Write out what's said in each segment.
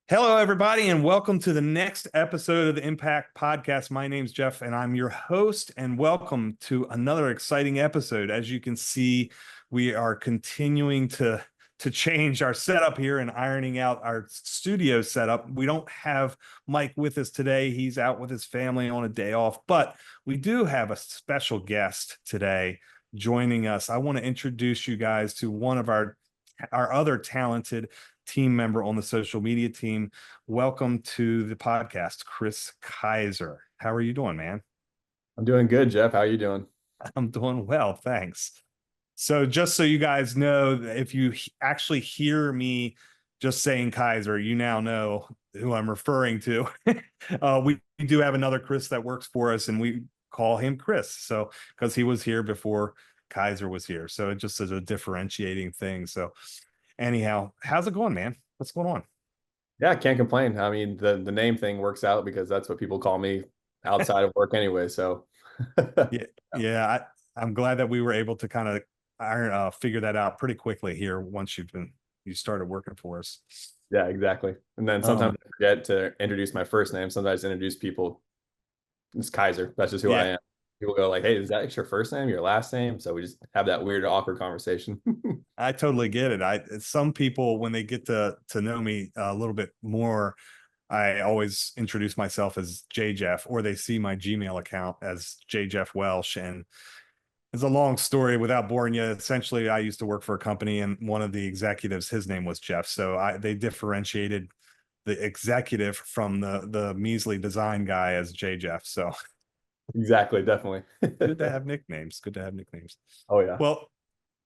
Hello, everybody, and welcome to the next episode of the Impact Podcast. My name's Jeff, and I'm your host, and welcome to another exciting episode. As you can see, we are continuing to change our setup here and ironing out our studio setup. We don't have Mike with us today. He's out with his family on a day off, but we do have a special guest today joining us. I want to introduce you guys to one of our other talented team member on the social media team. Welcome to the podcast, Chris Kaiser. How are you doing, man? I'm doing good, Jeff. How are you doing? I'm doing well, thanks. So just so you guys know, if you actually hear me just saying Kaiser, you now know who I'm referring to. We do have another Chris that works for us, and we call him Chris. So because he was here before Kaiser was here. So it just is a differentiating thing. So anyhow, how's it going, man? What's going on? Yeah, I can't complain. I mean, the name thing works out because that's what people call me outside of work anyway. So Yeah, yeah. I'm glad that we were able to kind of figure that out pretty quickly here once you started working for us. yeah, exactly. And then sometimes Um, I forget to introduce my first name. Sometimes I introduce people. It's Kaiser. That's just who I yeah, am. People go like, "Hey, is that your first name, your last name?" So we just have that weird, awkward conversation. I totally get it. Some people when they get to know me a little bit more, I always introduce myself as J Jeff, or they see my Gmail account as J Jeff Welsh, and it's a long story without boring you. Essentially, I used to work for a company, and one of the executives, his name was Jeff. So they differentiated the executive from the measly design guy as J Jeff. So Exactly, definitely. good to have nicknames. Good to have nicknames. Oh yeah. Well,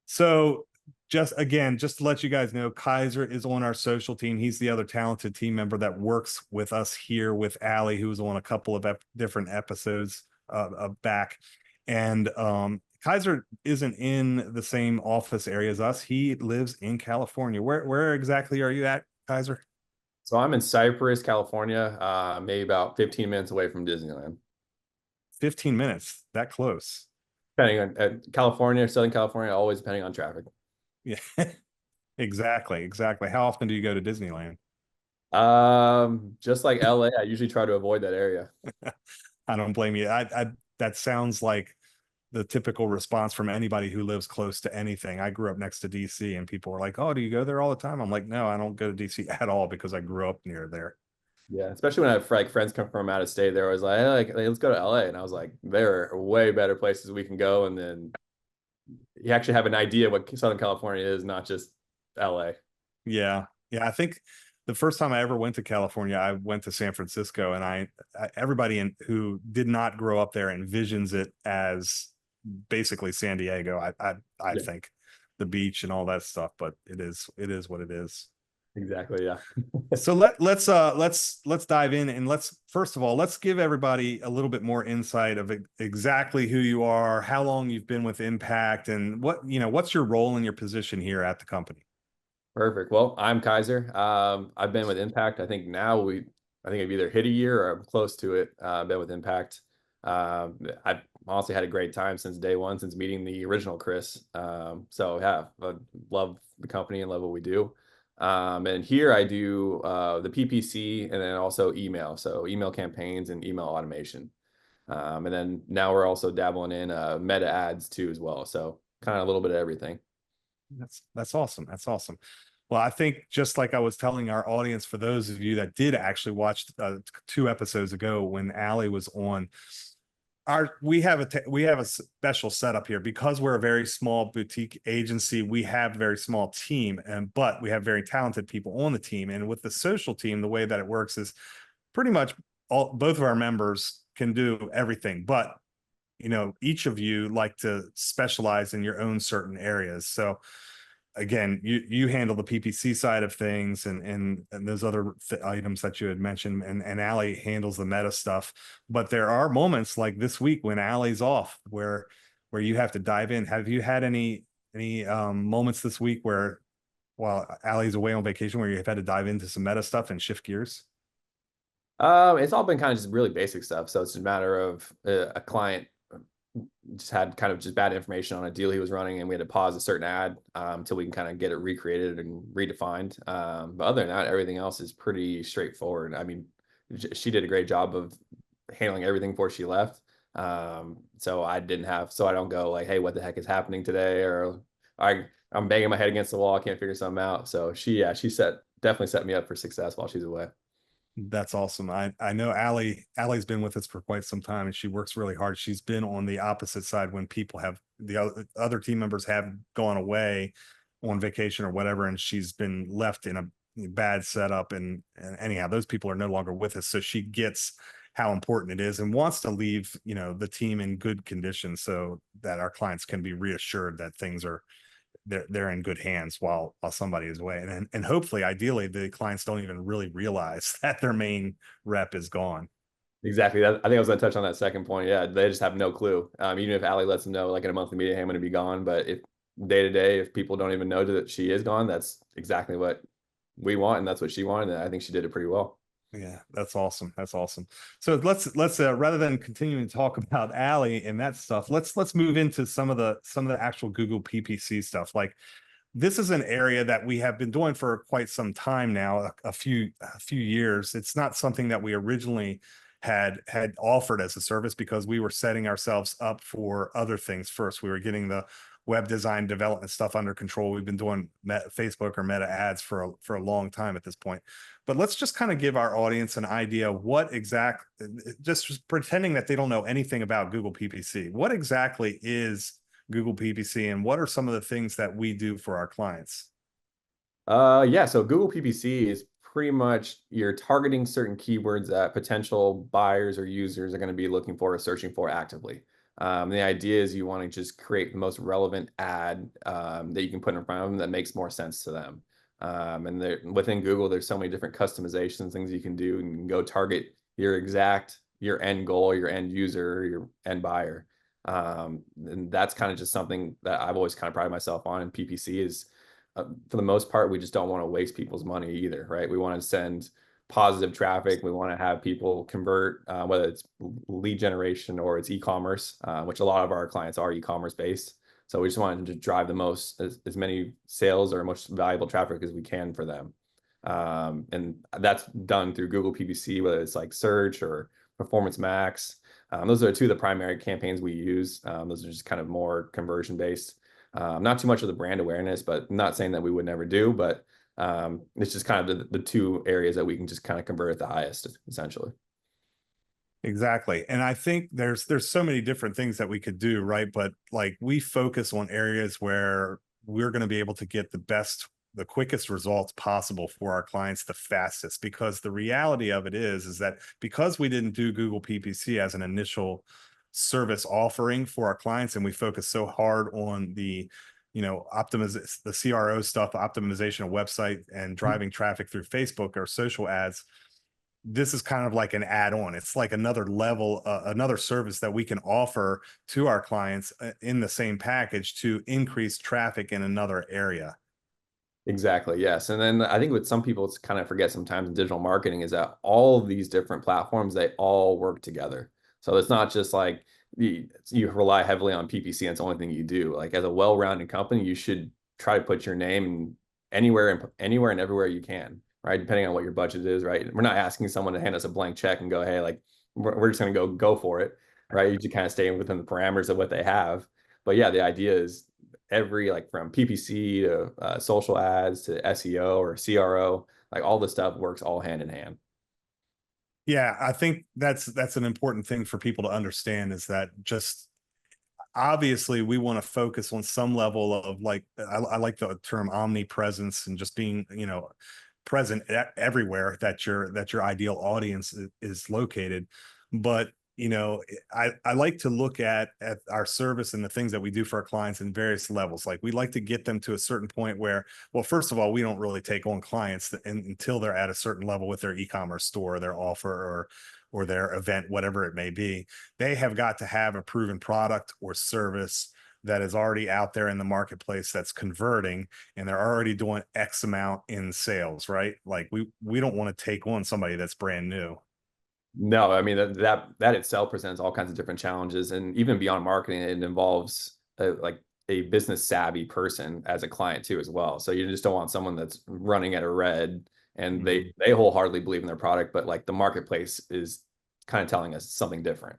so just to let you guys know, Kaiser is on our social team. He's the other talented team member that works with us here with Allie, who's on a couple of different episodes back. And Kaiser isn't in the same office area as us. He lives in California. Where exactly are you at, Kaiser? So I'm in Cypress, California, maybe about 15 minutes away from Disneyland. 15 minutes, that close. Depending on California, Southern California, always depending on traffic. Yeah, exactly. How often do you go to Disneyland? Just like LA, I usually try to avoid that area. I don't blame you. That sounds like the typical response from anybody who lives close to anything. I grew up next to DC, and people were like, "Oh, do you go there all the time?" I'm like, "No, I don't go to DC at all because I grew up near there." Yeah, especially when I have like friends come from out of state, they're always like, hey, like, let's go to LA. And I was like, there are way better places we can go. And then you actually have an idea what Southern California is, not just LA. Yeah, yeah. I think the first time I ever went to California, I went to San Francisco, and everybody who did not grow up there envisions it as basically San Diego. I Yeah, think the beach and all that stuff, but it is what it is. exactly. Yeah. So let's dive in, and let's first of all let's give everybody a little bit more insight of exactly who you are, how long you've been with Impact, and what's your role in your position here at the company. Perfect. Well, I'm Kaiser. I've been with Impact. I think I've either hit a year or I'm close to it. I've been with Impact. I've honestly had a great time since day one, since meeting the original Chris. So yeah, I love the company and love what we do. And here I do the PPC and then also email. So email campaigns and email automation. And then now we're also dabbling in meta ads too as well. So kind of a little bit of everything. That's awesome. That's awesome. Well, I think just like I was telling our audience, for those of you that did actually watch 2 episodes ago when Allie was on, we have a special setup here because we're a very small boutique agency. We have a very small team, but we have very talented people on the team. And with the social team, the way that it works is pretty much both of our members can do everything, but each of you like to specialize in your own certain areas. So again, you handle the PPC side of things, and those other items that you had mentioned, and Allie handles the meta stuff. But there are moments like this week when Allie's off, where you have to dive in. Have you had any moments this week where while Allie's away on vacation where you've had to dive into some meta stuff and shift gears? It's all been kind of just really basic stuff. So it's a matter of a client just had kind of just bad information on a deal he was running, and we had to pause a certain ad until we can kind of get it recreated and redefined. But other than that, everything else is pretty straightforward. I mean, she did a great job of handling everything before she left. So I didn't have, so I don't go like, hey, what the heck is happening today? Or I'm banging my head against the wall. I can't figure something out. So she definitely set me up for success while she's away. That's awesome. I know Allie's been with us for quite some time, and she works really hard. She's been on the opposite side when people have the other team members have gone away on vacation or whatever, and she's been left in a bad setup. And anyhow, those people are no longer with us, so she gets how important it is and wants to leave, the team in good condition so that our clients can be reassured that things are they're in good hands while somebody is away, and hopefully ideally the clients don't even really realize that their main rep is gone. Exactly. I think I was going to touch on that second point. Yeah, they just have no clue. Even if Allie lets them know, like in a monthly meeting, hey, I'm going to be gone. But if day to day, if people don't even know that she is gone, that's exactly what we want, and that's what she wanted. And I think she did it pretty well. Yeah, that's awesome. That's awesome. So let's rather than continuing to talk about Allie and that stuff, let's move into some of the actual Google PPC stuff. Like, this is an area that we have been doing for quite some time now, a few years. It's not something that we originally had offered as a service because we were setting ourselves up for other things first. We were getting the web design development stuff under control. We've been doing Facebook or Meta ads for a long time at this point. But let's just kind of give our audience an idea what exact, just pretending that they don't know anything about Google PPC. What exactly is Google PPC, and what are some of the things that we do for our clients? Yeah. So Google PPC is pretty much you're targeting certain keywords that potential buyers or users are going to be looking for or searching for actively. The idea is you want to just create the most relevant ad that you can put in front of them that makes more sense to them. And within Google, there's so many different customizations, things you can do, and you can go target your end goal, your end user, your end buyer. And that's kind of just something that I've always kind of prided myself on. And PPC is, for the most part, we just don't want to waste people's money either, right? We want to send positive traffic. We want to have people convert, whether it's lead generation or it's e-commerce, which a lot of our clients are e-commerce based. So we just wanted to drive the most, as many sales or most valuable traffic as we can for them. And that's done through Google PPC, whether it's like search or Performance Max. Those are two of the primary campaigns we use. Those are just kind of more conversion based. Not too much of the brand awareness, but not saying that we would never do, but it's just kind of the two areas that we can just kind of convert at the highest, essentially. Exactly. And I think there's so many different things that we could do, right? But like, we focus on areas where we're going to be able to get the quickest results possible for our clients the fastest, because the reality of it is that because we didn't do Google PPC as an initial service offering for our clients, and we focus so hard on the the CRO stuff, optimization of website and driving traffic through Facebook or social ads, this is kind of like an add-on. It's like another level, another service that we can offer to our clients in the same package to increase traffic in another area. Exactly. Yes. And then I think what some people kind of forget sometimes in digital marketing is that all of these different platforms, they all work together. So it's not just like you rely heavily on PPC and it's the only thing you do. Like, as a well-rounded company, you should try to put your name anywhere and everywhere you can, right? Depending on what your budget is, right? We're not asking someone to hand us a blank check and go, hey, like we're just going to go for it, right? You just kind of stay within the parameters of what they have. But yeah, the idea is like from PPC to social ads to SEO or CRO, like all this stuff works all hand in hand. Yeah, I think that's an important thing for people to understand, is that just obviously we want to focus on some level of, like, I like the term omnipresence, and just being, present everywhere that your ideal audience is located. But I like to look at our service and the things that we do for our clients in various levels. Like, we like to get them to a certain point where, well, first of all, we don't really take on clients until they're at a certain level with their e-commerce store, their offer, or their event, whatever it may be. They have got to have a proven product or service that is already out there in the marketplace that's converting, and they're already doing X amount in sales, right? Like, we don't want to take on somebody that's brand new. No, I mean that itself presents all kinds of different challenges, and even beyond marketing, it involves like a business savvy person as a client too as well. So you just don't want someone that's running at a red and Mhm. they wholeheartedly believe in their product, but like the marketplace is kind of telling us something different.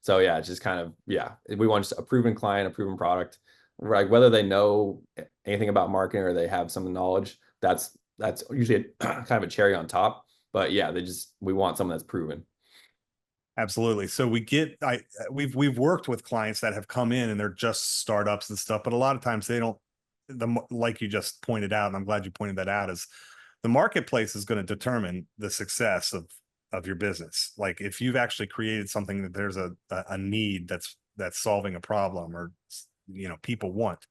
So yeah, it's just kind of yeah, we want just a proven client, a proven product, like whether they know anything about marketing or they have some knowledge. That's usually kind of a cherry on top. But yeah, we want someone that's proven. Absolutely. So we've worked with clients that have come in and they're just startups and stuff, but a lot of times they don't like you just pointed out, and I'm glad you pointed that out, is the marketplace is going to determine the success of your business. Like if you've actually created something that there's a need that's solving a problem, or people want.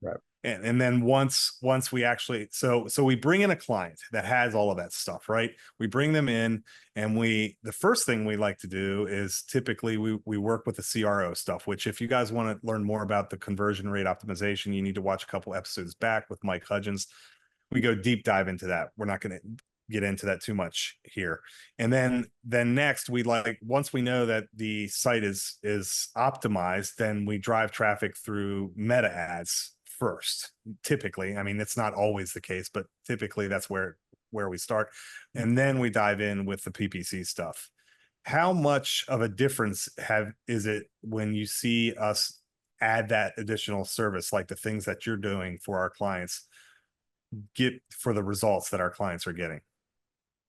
Right. And then once we actually, so we bring in a client that has all of that stuff, right? We bring them in, and the first thing we like to do is typically we work with the CRO stuff, which if you guys want to learn more about the conversion rate optimization, you need to watch a couple episodes back with Mike Hudgens. We go deep dive into that. We're not going to get into that too much here. And then next, we like, once we know that the site is optimized, then we drive traffic through meta ads first. Typically, I mean, it's not always the case, but typically that's where we start. And then we dive in with the PPC stuff. How much of a difference is it when you see us add that additional service, like the things that you're doing for our clients, get for the results that our clients are getting?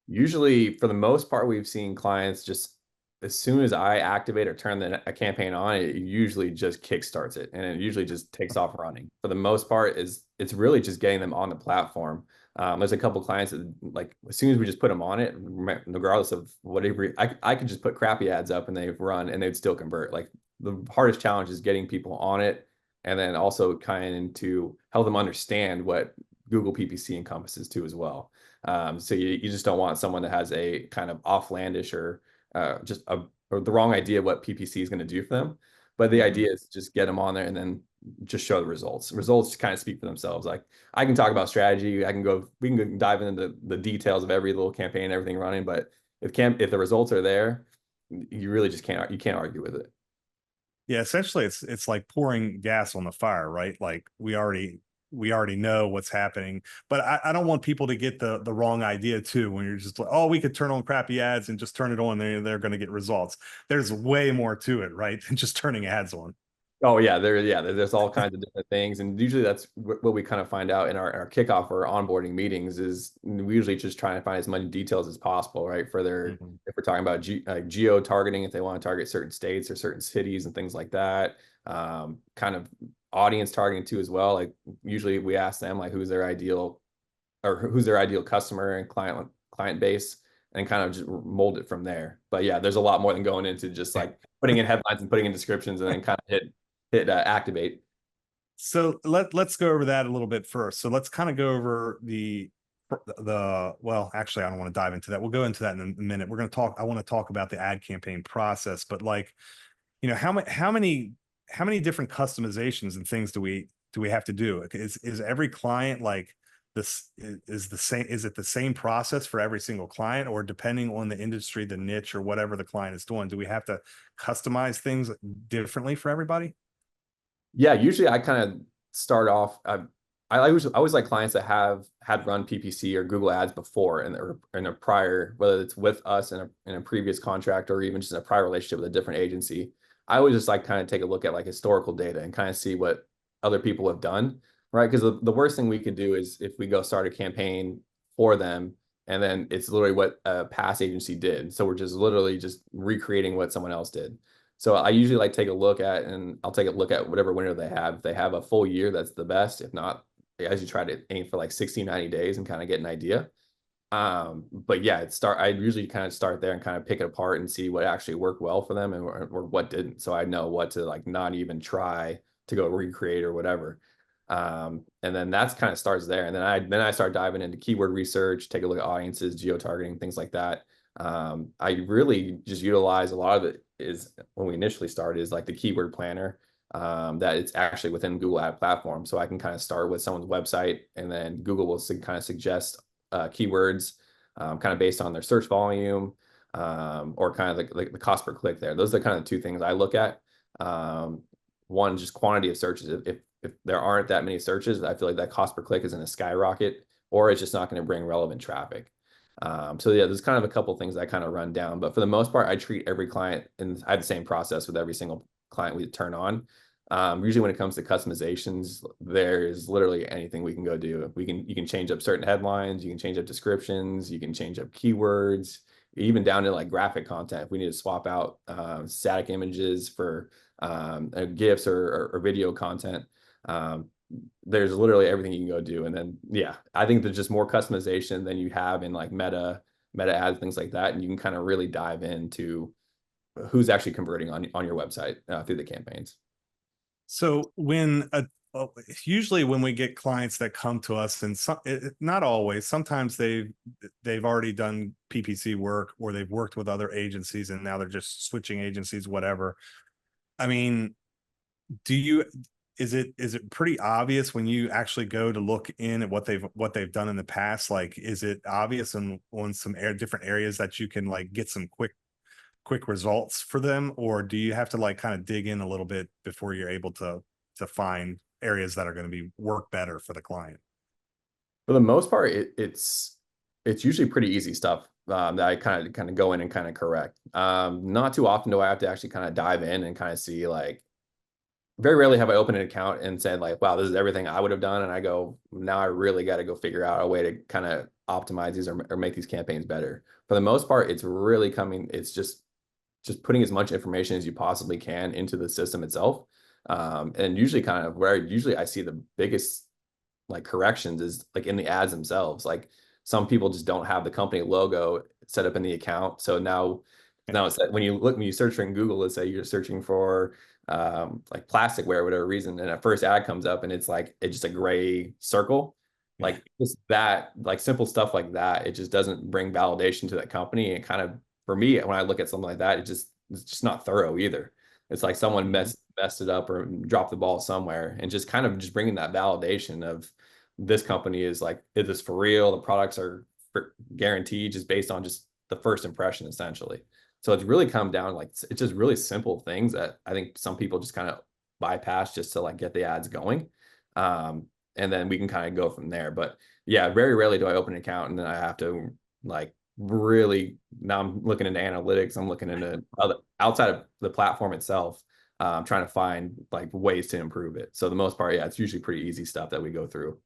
Usually, for the most part, we've seen clients just as soon as I activate or turn a campaign on, it usually just kickstarts it, and it usually just takes off running. For the most part, it's really just getting them on the platform. There's a couple clients that like as soon as we just put them on it, regardless of whatever, I could just put crappy ads up and they've run and they'd still convert. Like the hardest challenge is getting people on it, and then also kind of to help them understand what Google PPC encompasses too as well. So you just don't want someone that has a kind of offlandish or or the wrong idea of what PPC is going to do for them. But the Mhm. idea is just get them on there and then just show the results. Results kind of speak for themselves. Like I can talk about strategy. We can go dive into the details of every little campaign, everything running. But if the results are there, you really just you can't argue with it. Yeah, essentially it's like pouring gas on the fire, right? Like we already know what's happening, but I don't want people to get the wrong idea too. When you're just like, oh, we could turn on crappy ads and just turn it on, they're going to get results. There's way more to it, right, than just turning ads on. Oh yeah, there's all kinds of different things, and usually that's what we kind of find out in our kickoff or onboarding meetings. Is we usually just try and find as many details as possible, right? For their Mhm. if we're talking about geo targeting, if they want to target certain states or certain cities and things like that, kind of audience targeting too as well. Like usually we ask them like who's their ideal customer and client base, and kind of just mold it from there. But yeah, there's a lot more than going into just like putting in headlines and putting in descriptions and then kind of hit activate. So let's go over that a little bit first. So let's kind of go over well, actually, I don't want to dive into that. We'll go into that in a minute. I want to talk about the ad campaign process, but like, how many different customizations and things do we have to do? Is every client like this is the same? Is it the same process for every single client, or depending on the industry, the niche, or whatever the client is doing, do we have to customize things differently for everybody? Yeah, usually I kind of start off. I always like clients that have had run PPC or Google Ads before or in a prior, whether it's with us in a previous contract or even just in a prior relationship with a different agency. I always just like kind of take a look at like historical data and kind of see what other people have done, right? Because the worst thing we could do is if we go start a campaign for them and then it's literally what a past agency did. So we're just literally just recreating what someone else did. So I usually like take a look at, and I'll take a look at whatever window they have. If they have a full year, that's the best. If not, as you try to aim for like 60, 90 days and kind of get an idea. But yeah, I usually kind of start there and kind of pick it apart and see what actually worked well for them or what didn't. So I know what to like not even try to go recreate or whatever. And then that's kind of starts there. And then I start diving into keyword research, take a look at audiences, geo-targeting, things like that. I really just utilize a lot of it is when we initially started is like the keyword planner, that it's actually within Google Ad Platform. So I can kind of start with someone's website and then Google will kind of suggest keywords kind of based on their search volume, or kind of the cost per click there. Those are kind of the two things I look at. One, just quantity of searches. If there aren't that many searches, I feel like that cost per click is going to skyrocket, or it's just not going to bring relevant traffic. So yeah, there's kind of a couple things I kind of run down, but for the most part, I treat every client, and I have the same process with every single client we turn on. Usually when it comes to customizations, there's literally anything we can go do. You can change up certain headlines, you can change up descriptions, you can change up keywords, even down to like graphic content. If we need to swap out static images for GIFs or video content, there's literally everything you can go do. And then, yeah, I think there's just more customization than you have in like meta ads, things like that. And you can kind of really dive into who's actually converting on your website through the campaigns. So usually when we get clients that come to us, and not always, sometimes they've already done PPC work, or they've worked with other agencies and now they're just switching agencies, whatever. I mean, is it pretty obvious when you actually go to look in at what they've done in the past? Like, is it obvious on some different areas that you can like get some quick results for them, or do you have to like kind of dig in a little bit before you're able to find areas that are going to be work better for the client? For the most part, it's usually pretty easy stuff that I kind of go in and kind of correct. Not too often do I have to actually kind of dive in and kind of see, like, very rarely have I opened an account and said like, wow, this is everything I would have done. And I go, now I really got to go figure out a way to kind of optimize these or make these campaigns better. For the most part, it's really it's just putting as much information as you possibly can into the system itself. And usually kind of where usually I see the biggest like corrections is like in the ads themselves. Like some people just don't have the company logo set up in the account. So now it's that when you search in Google, let's say you're searching for like plasticware, whatever reason, and at first ad comes up and it's just a gray circle. Yeah. Like just that, like simple stuff like that, it just doesn't bring validation to that company. And kind of, for me, when I look at something like that, it's just not thorough either. It's like someone messed it up or dropped the ball somewhere, and just kind of just bringing that validation of this company is this for real? The products are guaranteed, just based on just the first impression, essentially. So it's really come down, like, it's just really simple things that I think some people just kind of bypass just to like get the ads going. And then we can kind of go from there. But yeah, very rarely do I open an account and then I have to like really, now I'm looking into analytics. I'm looking into outside of the platform itself, trying to find like ways to improve it. So the most part, yeah, it's usually pretty easy stuff that we go through.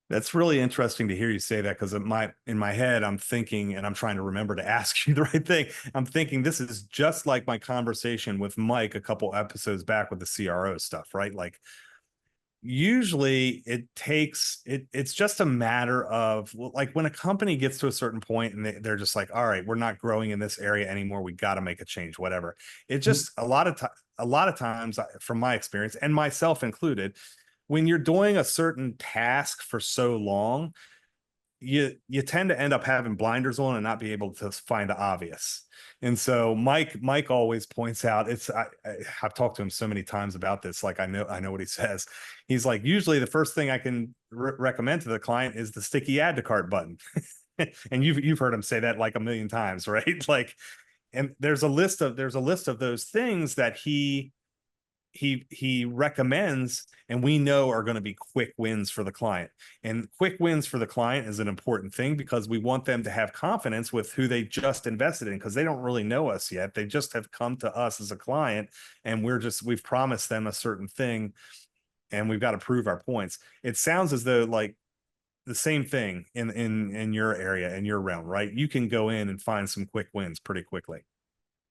That's really interesting to hear you say that, because in my head, I'm thinking, and I'm trying to remember to ask you the right thing. I'm thinking this is just like my conversation with Mike a couple episodes back with the CRO stuff, right? Like, usually it's just a matter of, like, when a company gets to a certain point and they're just like, all right, we're not growing in this area anymore, we got to make a change, whatever. It just a lot of times, from my experience and myself included, when you're doing a certain task for so long, you tend to end up having blinders on and not be able to find the obvious. And so Mike always points out, I've talked to him so many times about this, like I know what he says. He's like, usually the first thing I can recommend to the client is the sticky add to cart button. And you've heard him say that like a million times, right? Like, and there's a list of those things that he recommends, and we know are going to be quick wins for the client. And quick wins for the client is an important thing, because we want them to have confidence with who they just invested in, because they don't really know us yet. They just have come to us as a client, and we've promised them a certain thing, and we've got to prove our points. It sounds as though like the same thing in your area, in your realm, right? You can go in and find some quick wins pretty quickly.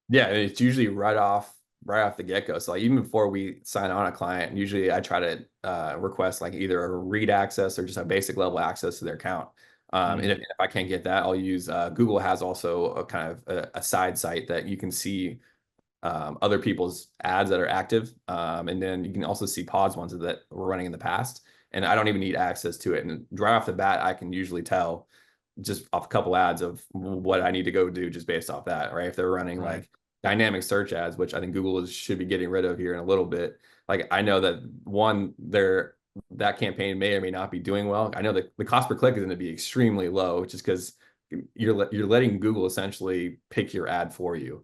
Yeah, it's usually right off the get-go. So like even before we sign on a client, usually I try to request like either a read access or just a basic level access to their account. And if I can't get that, I'll use Google has also a kind of a side site that you can see other people's ads that are active. And then you can also see pause ones that were running in the past. And I don't even need access to it. And right off the bat, I can usually tell just off a couple ads of what I need to go do just based off that, right? If they're running like dynamic search ads, which I think Google should be getting rid of here in a little bit. Like I know that that campaign may or may not be doing well. I know that the cost per click is going to be extremely low, just because you're letting Google essentially pick your ad for you.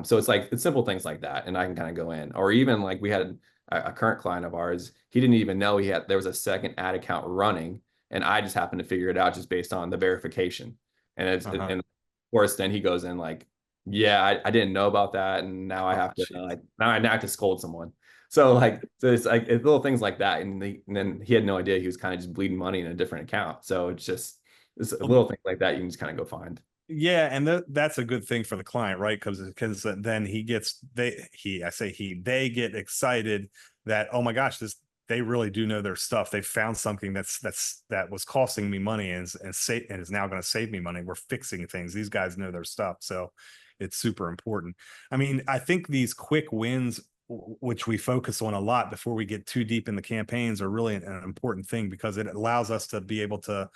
So it's simple things like that, and I can kind of go in. Or even like we had a current client of ours, he didn't even know there was a second ad account running, and I just happened to figure it out just based on the verification. And of course, then he goes in like, yeah, I didn't know about that, and now I Oh, have to jeez. now I have to scold someone. So it's little things like that, and then he had no idea he was kind of just bleeding money in a different account. So it's a little things like that you can just kind of go find. Yeah, and that's a good thing for the client, right? Because then they get excited that, oh my gosh, they really do know their stuff. They found something that was costing me money and is now going to save me money. We're fixing things. These guys know their stuff, so it's super important. I mean, I think these quick wins, which we focus on a lot before we get too deep in the campaigns, are really an important thing because it allows us to be able to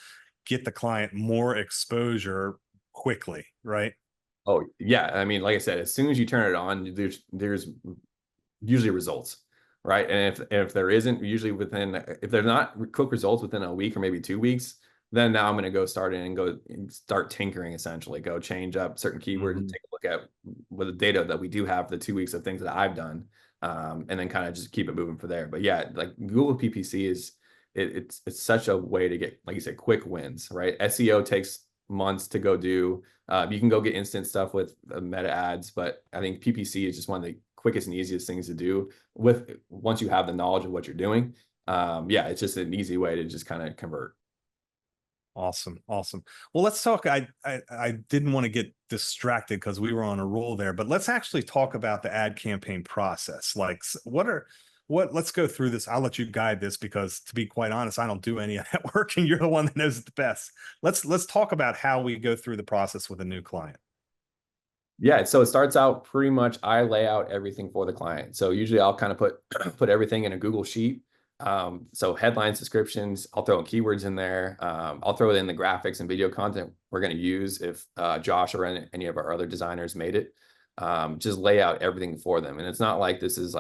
get the client more exposure quickly, right? Oh yeah, I mean, like I said, as soon as you turn it on, there's usually results, right? And if there isn't, usually if there's not quick results within a week or maybe 2 weeks, then now I'm going to go start in and go and start tinkering, essentially go change up certain keywords and take a look at with the data that we do have, the 2 weeks of things that I've done, and then kind of just keep it moving from there. But yeah, like Google PPC it's such a way to get, like you said, quick wins, right? SEO takes months to go do. You can go get instant stuff with meta ads, but I think PPC is just one of the quickest and easiest things to do with once you have the knowledge of what you're doing. Yeah, it's just an easy way to just kind of convert. Awesome, awesome. Well, let's talk. I didn't want to get distracted because we were on a roll there, but let's actually talk about the ad campaign process. Like, let's go through this. I'll let you guide this because, to be quite honest, I don't do any of that work, and you're the one that knows it the best. Let's talk about how we go through the process with a new client. Yeah, so it starts out pretty much I lay out everything for the client. So usually I'll kind of put put everything in a Google sheet. So headlines, descriptions, I'll throw in keywords in there. I'll throw in the graphics and video content we're going to use if Josh or any of our other designers made it. Just lay out everything for them. And it's not like this is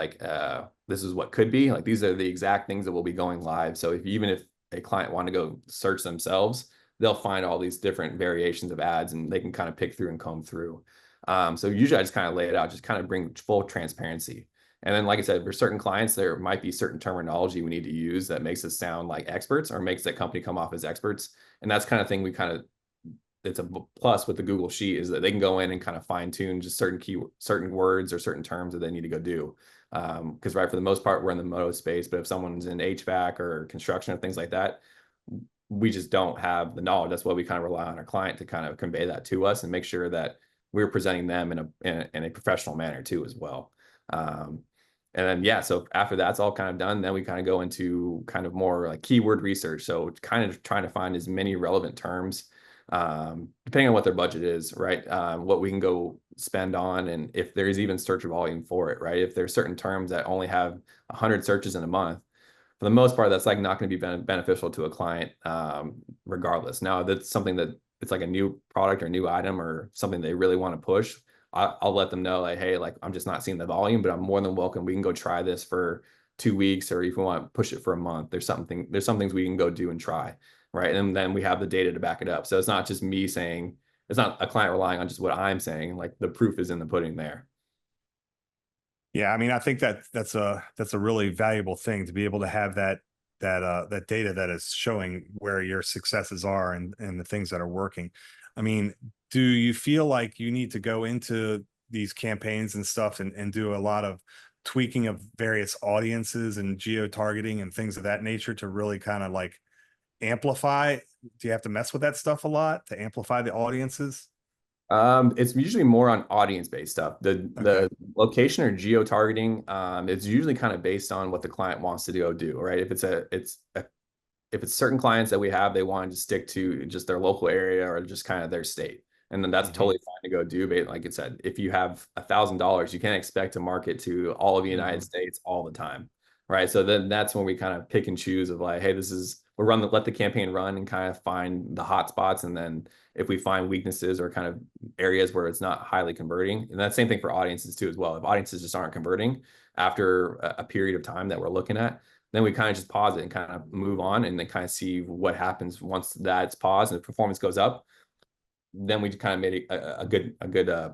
this is what could be. Like these are the exact things that will be going live. So even if a client want to go search themselves, they'll find all these different variations of ads and they can kind of pick through and comb through. So usually I just kind of lay it out, just kind of bring full transparency. And then, like I said, for certain clients, there might be certain terminology we need to use that makes us sound like experts or makes that company come off as experts. And that's kind of thing it's a plus with the Google Sheet is that they can go in and kind of fine tune just certain words or certain terms that they need to go do. Because right, for the most part, we're in the moto space, but if someone's in HVAC or construction or things like that, we just don't have the knowledge. That's why we kind of rely on our client to kind of convey that to us and make sure that we're presenting them in a professional manner too as well. And then yeah, so after that's all kind of done, then we kind of go into kind of more like keyword research. So kind of trying to find as many relevant terms, depending on what their budget is, right? What we can go spend on, and if there's even search volume for it, right? If there's certain terms that only have 100 searches in a month, for the most part, that's like not going to be beneficial to a client, regardless. Now, that's something that it's like a new product or new item or something they really want to push. I'll let them know like, hey, like I'm just not seeing the volume, but I'm more than welcome. We can go try this for 2 weeks, or if we want to push it for a month, there's some things we can go do and try, right? And then we have the data to back it up. So it's not just me saying, it's not a client relying on just what I'm saying. Like the proof is in the pudding there. Yeah, I mean, I think that's a really valuable thing to be able to have that data that is showing where your successes are and the things that are working. I mean, do you feel like you need to go into these campaigns and stuff and do a lot of tweaking of various audiences and geo targeting and things of that nature to really kind of like amplify? Do you have to mess with that stuff a lot to amplify the audiences? It's usually more on audience-based stuff. Okay. The location or geo-targeting, it's usually kind of based on what the client wants to go do, right? If it's certain clients that we have, they want to stick to just their local area or just kind of their state. And then that's Hmm. totally fine to go do. But like I said, if you have $1,000, you can't expect to market to all of the United Hmm. States all the time, right? So then that's when we kind of pick and choose of like, hey, let the campaign run and kind of find the hot spots. And then if we find weaknesses or kind of areas where it's not highly converting, and that's same thing for audiences too as well. If audiences just aren't converting after a period of time that we're looking at, then we kind of just pause it and kind of move on and then kind of see what happens once that's paused and the performance goes up. then we kind of made a good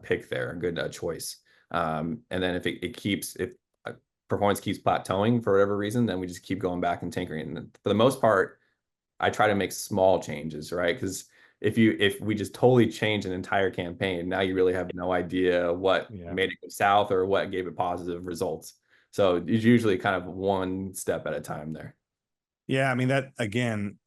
pick there, a good choice. And then if if performance keeps plateauing for whatever reason, then we just keep going back and tinkering. And for the most part, I try to make small changes, right? Because if we just totally change an entire campaign, now you really have no idea what Yeah. made it go south or what gave it positive results. So it's usually kind of one step at a time there. Yeah. I mean, that again,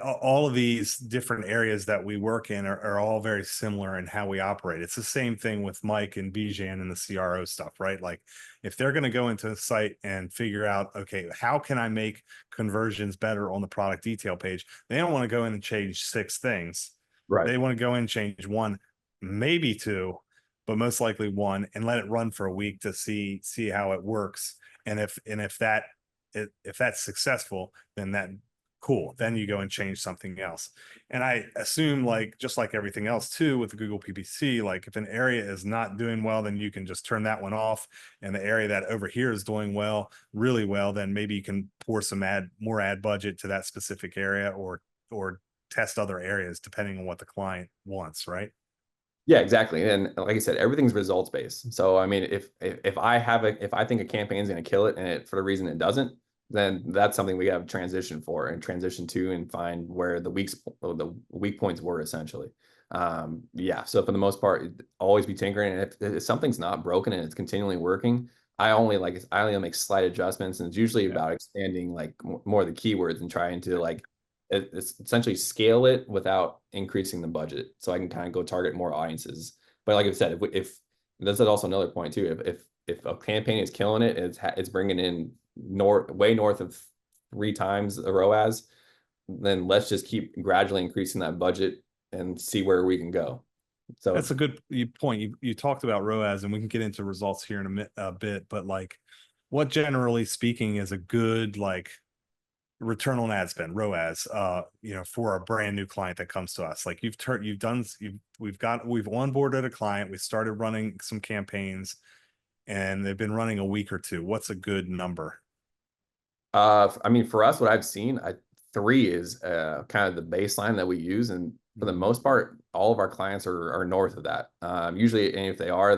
all of these different areas that we work in are all very similar in how we operate. It's the same thing with Mike and Bijan and the CRO stuff, right? Like if they're going to go into a site and figure out, okay, how can I make conversions better on the product detail page? They don't want to go in and change 6 things. Right. They want to go in and change one, maybe two, but most likely one, and let it run for a week to see how it works. And if that's successful, then that cool, then you go and change something else. And I assume, like just like everything else too with the Google PPC, like if an area is not doing well, then you can just turn that one off, and the area that over here is doing well, really well, then maybe you can pour some more ad budget to that specific area, or test other areas depending on what the client wants, right? Yeah, exactly. And like I said, everything's results based. So I mean, if if I think a campaign is going to kill it and for the reason it doesn't, then that's something we have transition for and transition to and find where the weak points were essentially. Yeah. So for the most part, always be tinkering. And if something's not broken and it's continually working, I only make slight adjustments, and it's usually Yeah. about expanding like more of the keywords and trying to like it's essentially scale it without increasing the budget, so I can kind of go target more audiences. But like I said, if that's also another point too. If a campaign is killing it, it's bringing in way north of 3 times the ROAS, then let's just keep gradually increasing that budget and see where we can go. That's So a good point. You talked about ROAS, and we can get into results here in a bit, but like, what generally speaking is a good like return on ad spend, ROAS, for a brand new client that comes to us? Like we've onboarded a client, we started running some campaigns, and they've been running a week or two. What's a good number? I mean, for us, what I've seen, 3 is kind of the baseline that we use, and for the most part, all of our clients are north of that. Usually, and if they are,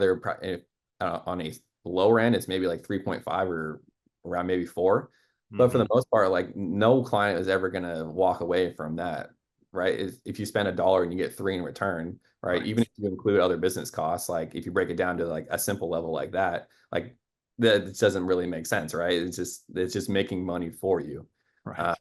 on a lower end, it's maybe like 3.5 or around maybe 4. But for Mm-hmm. the most part, like no client is ever going to walk away from that, right? If you spend $1 and you get 3 in return, right? Right. Even if you include other business costs, like if you break it down to like a simple level like that, like that doesn't really make sense, right? It's just making money for you. Right. Uh,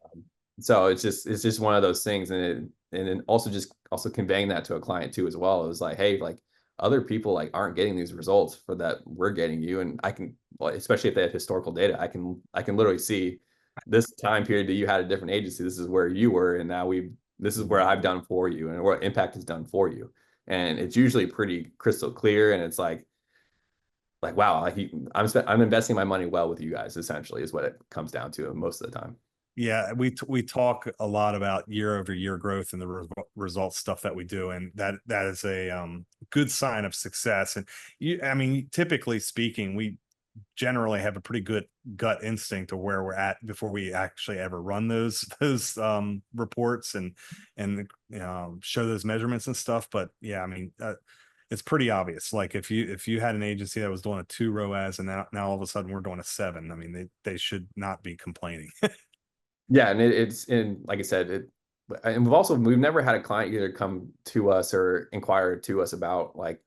so it's just one of those things, and then also conveying that to a client too as well. It was like, hey, like other people like aren't getting these results for that we're getting you, and I can, well, especially if they have historical data, I can literally see this time period that you had a different agency. This is where you were, and now this is where I've done for you, and what Impakt has done for you, and it's usually pretty crystal clear, and it's like wow, I'm investing my money well with you guys, essentially is what it comes down to most of the time. Yeah, we talk a lot about year over year growth and the results stuff that we do, and that is a good sign of success. And I mean, typically speaking, we generally have a pretty good gut instinct of where we're at before we actually ever run those reports and show those measurements and stuff. But yeah, I mean, it's pretty obvious. Like if you had an agency that was doing a 2 ROAS, and now all of a sudden we're doing a 7, I mean, they should not be complaining. Yeah, and it's and like I said, and we've never had a client either come to us or inquire to us about like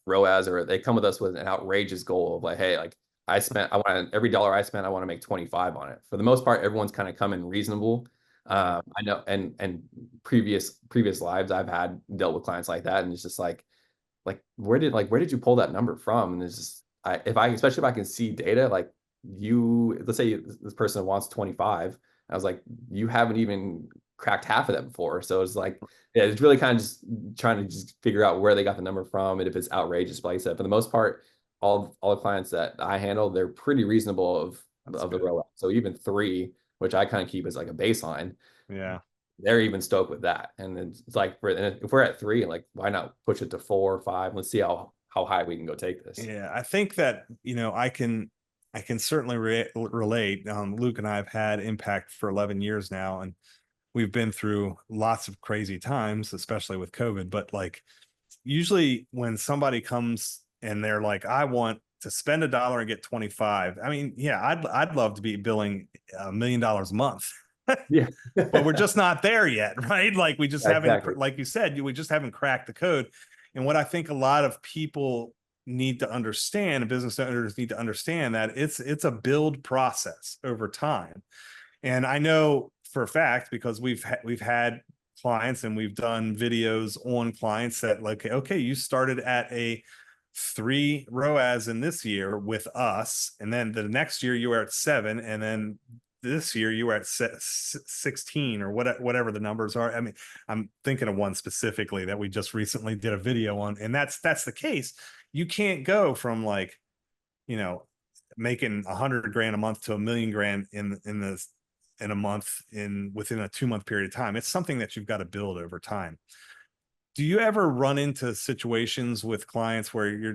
ROAS, or they come with us with an outrageous goal of like, hey, like I want every dollar I spent, I want to make 25 on it. For the most part, everyone's kind of come in reasonable. Yeah. I know, and previous lives I've had dealt with clients like that, and it's just like where did you pull that number from? And it's just especially if I can see data, like let's say this person wants 25. I was like, you haven't even cracked half of that before. So it's like, yeah, it's really kind of just trying to just figure out where they got the number from and if it's outrageous. But like I said, for the most part, all the clients that I handle, they're pretty reasonable That's of the good. rollout. So even 3, which I kind of keep as like a baseline, Yeah. they're even stoked with that. And it's like, if we're at 3, like why not push it to 4 or 5? Let's see how high we can go take this. Yeah, I think that, I can certainly relate. Luke and I have had Impact for 11 years now, and we've been through lots of crazy times, especially with COVID, but like usually when somebody comes and they're like, I want to spend $1 and get 25. I mean, yeah, I'd love to be billing $1 million a month. Yeah. But we're just not there yet, right? Like we just haven't, Exactly. like you said, we just haven't cracked the code. And what I think a lot of people need to understand, business owners need to understand, that it's a build process over time. And I know for a fact, because we've had clients and we've done videos on clients that, like, okay, you started at a 3 ROAS in this year with us, and then the next year you were at 7, and then this year you were at 16, or whatever the numbers are. I mean, I'm thinking of one specifically that we just recently did a video on, and that's the case. You can't go from, like, you know, making 100 grand a month to 1 million grand in a month, within a 2 month period of time. It's something that you've got to build over time. Do you ever run into situations with clients where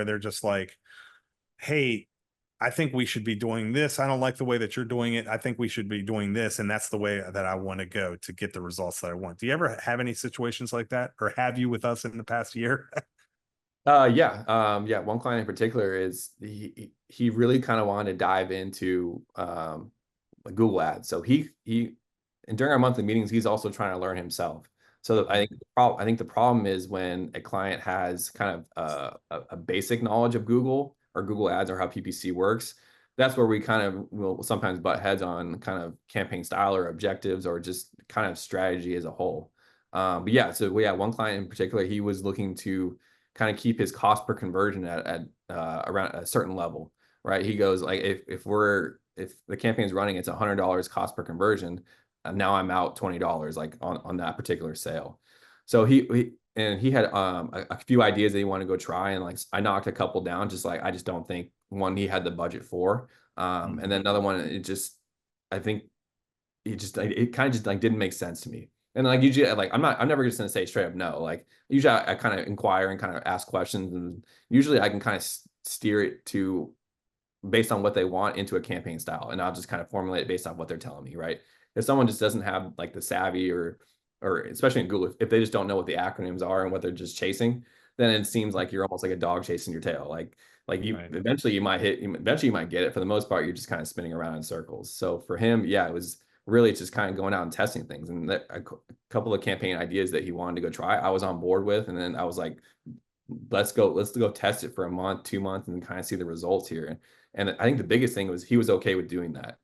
they're just like, hey, I think we should be doing this. I don't like the way that you're doing it. I think we should be doing this. And that's the way that I want to go to get the results that I want. Do you ever have any situations like that, or have you with us in the past year? Yeah. One client in particular is he really kind of wanted to dive into like Google Ads. So and during our monthly meetings, he's also trying to learn himself. So I think the problem is when a client has kind of a basic knowledge of Google or Google Ads or how PPC works. That's where we kind of will sometimes butt heads on kind of campaign style or objectives or just kind of strategy as a whole. But yeah, so yeah, one client in particular, he was looking to kind of keep his cost per conversion at around a certain level, right? He goes like, if the campaign's running, it's $100 cost per conversion, and now I'm out $20 like on that particular sale. So he had a few ideas that he wanted to go try, and like I knocked a couple down, just like I just don't think one he had the budget for, and then another one, I think it kind of just like didn't make sense to me. And like usually, like I'm never just gonna say straight up no. Like usually, I kind of inquire and kind of ask questions, and usually I can kind of steer it to based on what they want into a campaign style, and I'll just kind of formulate it based on what they're telling me, right? If someone just doesn't have like the savvy, or especially in Google, if they just don't know what the acronyms are and what they're just chasing, then it seems like you're almost like a dog chasing your tail. Like you Right. eventually you might eventually you might get it. For the most part, you're just kind of spinning around in circles. So for him, yeah, it was really just kind of going out and testing things. And a couple of campaign ideas that he wanted to go try, I was on board with, and then I was like, let's go test it for a month, 2 months, and kind of see the results here. And I think the biggest thing was he was okay with doing that.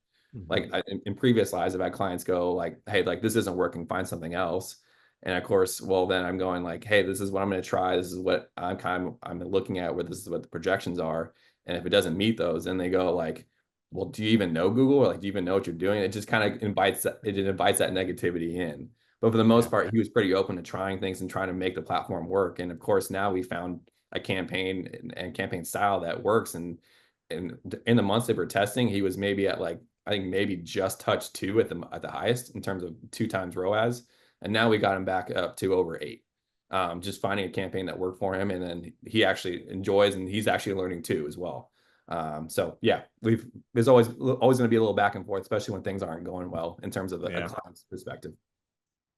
Like in previous lives, I've had clients go like, hey, like this isn't working, find something else. And of course, well, then I'm going like, hey, this is what I'm going to try. This is what I'm looking at, where this is what the projections are. And if it doesn't meet those, then they go like, well, do you even know Google? Or like, do you even know what you're doing? It just kind of invites that negativity in. But for the most part, he was pretty open to trying things and trying to make the platform work. And of course, now we found a campaign and campaign style that works. And in the months that we're testing, he was maybe at like, I think maybe just touched 2 at the highest in terms of 2 times ROAS. And now we got him back up to over 8. Just finding a campaign that worked for him, and then he actually enjoys, and he's actually learning too as well. So yeah, there's always going to be a little back and forth, especially when things aren't going well in terms of a client's perspective.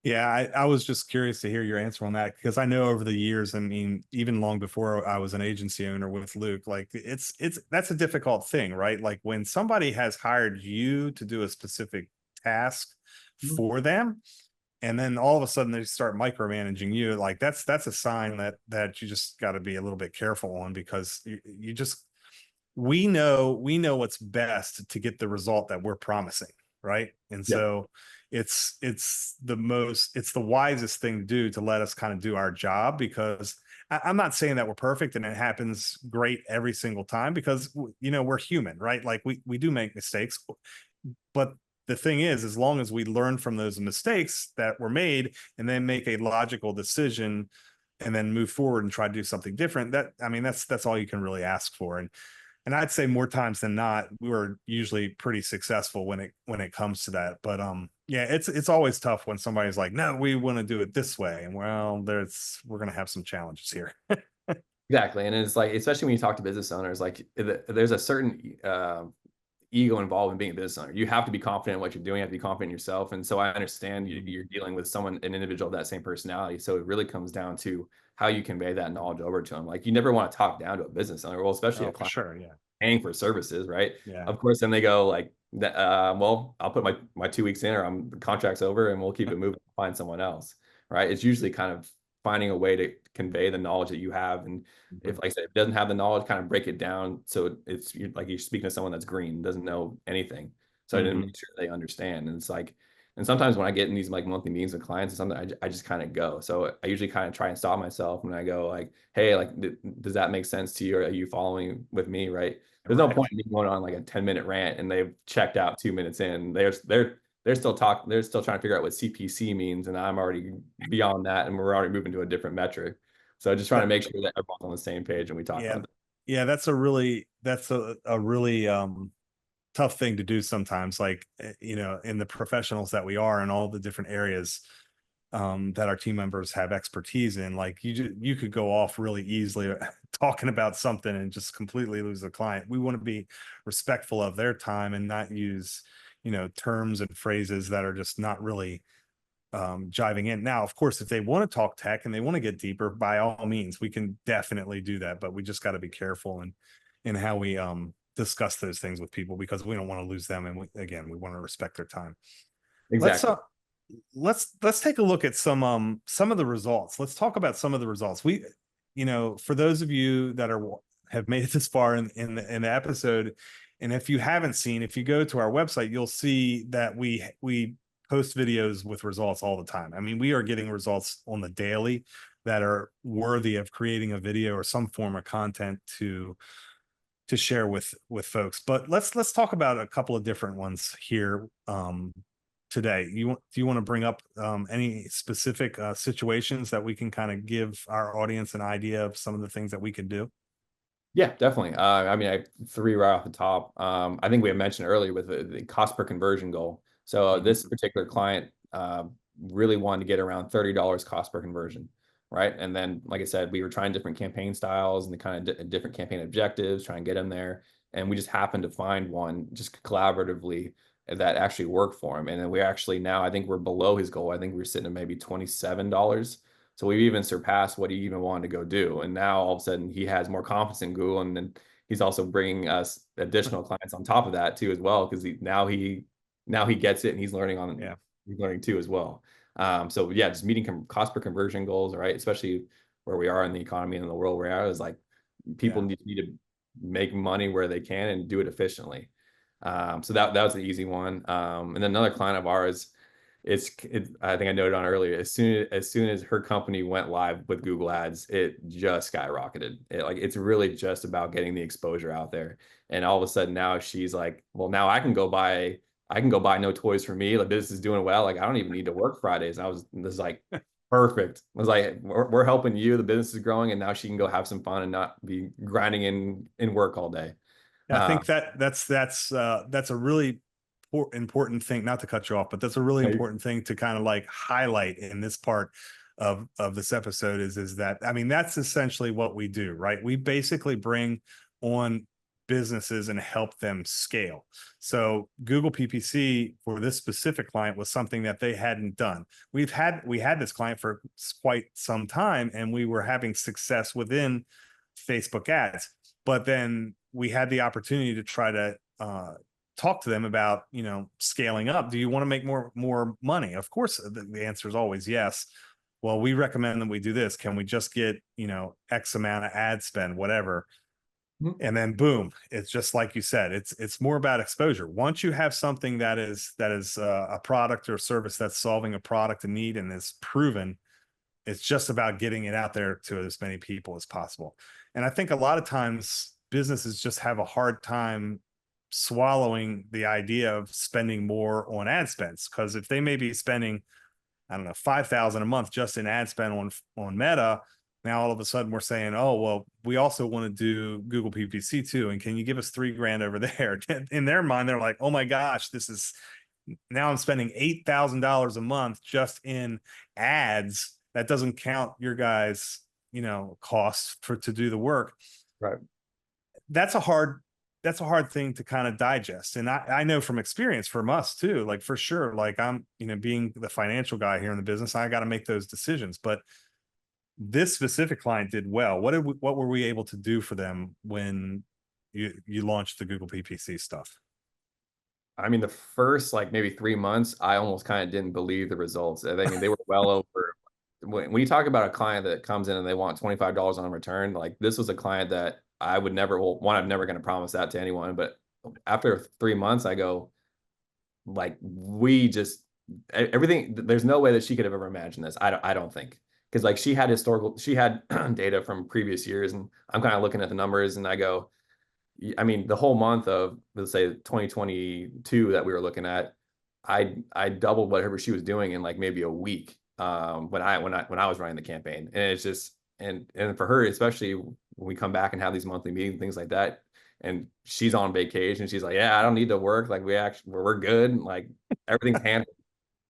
Yeah, I was just curious to hear your answer on that, because I know over the years, I mean, even long before I was an agency owner with Luke, like that's a difficult thing, right? Like when somebody has hired you to do a specific task for them, and then all of a sudden they start micromanaging you, like that's a sign that you just got to be a little bit careful on, because you just we know what's best to get the result that we're promising, right? And Yeah. so it's the wisest thing to do, to let us kind of do our job, because I'm not saying that we're perfect and it happens great every single time, because we're human, right? Like we do make mistakes, but the thing is, as long as we learn from those mistakes that were made and then make a logical decision and then move forward and try to do something different, that's all you can really ask for. And I'd say more times than not, we were usually pretty successful when it comes to that. But yeah, it's always tough when somebody's like, no, we want to do it this way. And well, we're gonna have some challenges here. Exactly. And it's like, especially when you talk to business owners, like there's a certain ego involved in being a business owner. You have to be confident in what you're doing. You have to be confident in yourself. And so I understand you're dealing with someone, an individual of that same personality. So it really comes down to how you convey that knowledge over to them. Like, you never want to talk down to a business owner, well, especially a Oh, for client sure. Yeah. paying for services, right? Yeah. Of course, then they go like, well, I'll put my 2 weeks in, or the contract's over, and we'll keep it moving, find someone else, right? It's usually kind of finding a way to convey the knowledge that you have. And if, like I said, if it doesn't have the knowledge, kind of break it down. So it's like you're speaking to someone that's green, doesn't know anything. So I didn't Mm-hmm. make sure they understand. And it's like, and sometimes when I get in these like monthly meetings with clients and something, I just kind of go. So I usually kind of try and stop myself when I go like, hey, like, does that make sense to you? Or are you following with me? Right. There's no Right. point in me going on like a 10-minute rant and they've checked out 2 minutes in. They're still talking, they're still trying to figure out what CPC means. And I'm already beyond that. And we're already moving to a different metric. So just trying to That, make sure that everyone's on the same page and we talk yeah. about Yeah. That's a really, tough thing to do sometimes, like, in the professionals that we are in all the different areas, that our team members have expertise in. Like, you could go off really easily talking about something and just completely lose the client. We want to be respectful of their time and not use, terms and phrases that are just not really jiving in. Now, of course, if they want to talk tech and they want to get deeper, by all means, we can definitely do that. But we just got to be careful in how we discuss those things with people, because we don't want to lose them. And we want to respect their time. Let's exactly. let's take a look at some of the results. Let's talk about some of the results. For those of you that have made it this far in the episode, and if you haven't seen, if you go to our website, you'll see that we post videos with results all the time. I mean, we are getting results on the daily that are worthy of creating a video or some form of content to share with folks. But let's talk about a couple of different ones here today. Do you want to bring up any specific situations that we can kind of give our audience an idea of some of the things that we could do? Yeah, definitely. I mean, I three right off the top. I think we had mentioned earlier with the cost per conversion goal. So Mhm. this particular client really wanted to get around $30 cost per conversion, right? And then, like I said, we were trying different campaign styles and the kind of different campaign objectives, trying to get them there. And we just happened to find one just collaboratively that actually worked for him. And then we actually now, I think we're below his goal. I think we're sitting at maybe $27. So we've even surpassed what he even wanted to go do. And now all of a sudden he has more confidence in Google. And then he's also bringing us additional clients on top of that too, as well. Cause now he gets it and Yeah. he's learning too as well. So yeah, just meeting cost per conversion goals, right? Especially where we are in the economy and in the world we're at, is like people Yeah. need to make money where they can and do it efficiently. So that was the easy one. And then another client of ours, I think I noted on earlier, as soon as her company went live with Google Ads, it just skyrocketed. It's really just about getting the exposure out there. And all of a sudden now she's like, well, now I can go buy no toys for me. Like, business is doing well. Like, I don't even need to work Fridays. And this is like perfect. I was like, we're helping you. The business is growing, and now she can go have some fun and not be grinding in work all day. I Uh, think that's a really important thing, not to cut you off, but that's a really important thing to kind of like highlight in this part of this episode is that, I mean, that's essentially what we do, right? We basically bring on businesses and help them scale. So Google PPC for this specific client was something that they hadn't done. We had this client for quite some time, and we were having success within Facebook ads. But then we had the opportunity to try to talk to them about, scaling up. Do you want to make more money? Of course, the answer is always yes. Well, we recommend that we do this. Can we just get, X amount of ad spend, whatever? And then boom, it's just like you said, it's more about exposure. Once you have something that is a product or service that's solving a product and need and is proven, it's just about getting it out there to as many people as possible. And I think a lot of times businesses just have a hard time swallowing the idea of spending more on ad spends, because if they may be spending, I don't know, 5,000 a month just in ad spend on Meta, now all of a sudden we're saying, oh well, we also want to do Google PPC too, and can you give us $3,000 over there? In their mind, they're like, oh my gosh, this is, now I'm spending $8,000 a month just in ads. That doesn't count your guys, costs to do the work. right. That's a hard that's a hard thing to kind of digest. And I know from experience from us too, like for sure, like I'm, being the financial guy here in the business, I got to make those decisions. But this specific client did well. What were we able to do for them when you launched the Google PPC stuff? I mean, the first like maybe 3 months, I almost kind of didn't believe the results. I mean, they were well over. When you talk about a client that comes in and they want $25 on return, like this was a client that I would never, well, one, I'm never going to promise that to anyone. But after 3 months, I go, like, we just, everything, there's no way that she could have ever imagined this. I don't think. Because like she had data from previous years, and I'm kind of looking at the numbers and I go, I mean, the whole month of, let's say 2022 that we were looking at, I doubled whatever she was doing in like maybe a week, when I was running the campaign. And it's just, and for her, especially when we come back and have these monthly meetings, things like that, and she's on vacation, she's like, yeah, I don't need to work, like we're good, like everything's handled.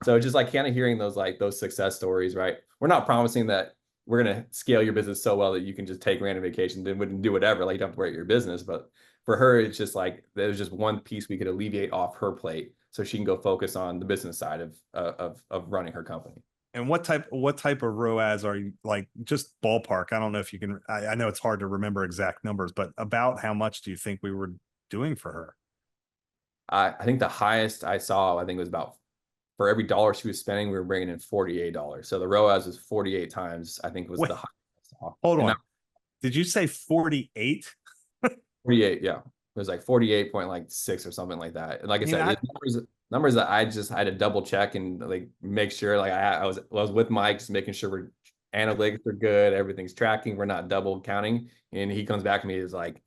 So just like kind of hearing those success stories, right? We're not promising that we're going to scale your business so well that you can just take random vacations and do whatever, like you don't have to worry about your business. But for her, it's just like there's just one piece we could alleviate off her plate so she can go focus on the business side of running her company. And what type of ROAS are you, like, just ballpark? I don't know if you can, I know it's hard to remember exact numbers, but about how much do you think we were doing for her? I think the highest I saw, I think, was about, for every dollar she was spending, we were bringing in $48. So the ROAS was 48 times, I think, was Wait, the highest I saw. hold And on. Did you say 48? 48, yeah. It was like 48.6 or something like that. And like I You know, said, it's numbers that I just had to double check and like make sure, like I was with Mike, just making sure we're analytics are good, everything's tracking, we're not double counting. And he comes back to me, is like,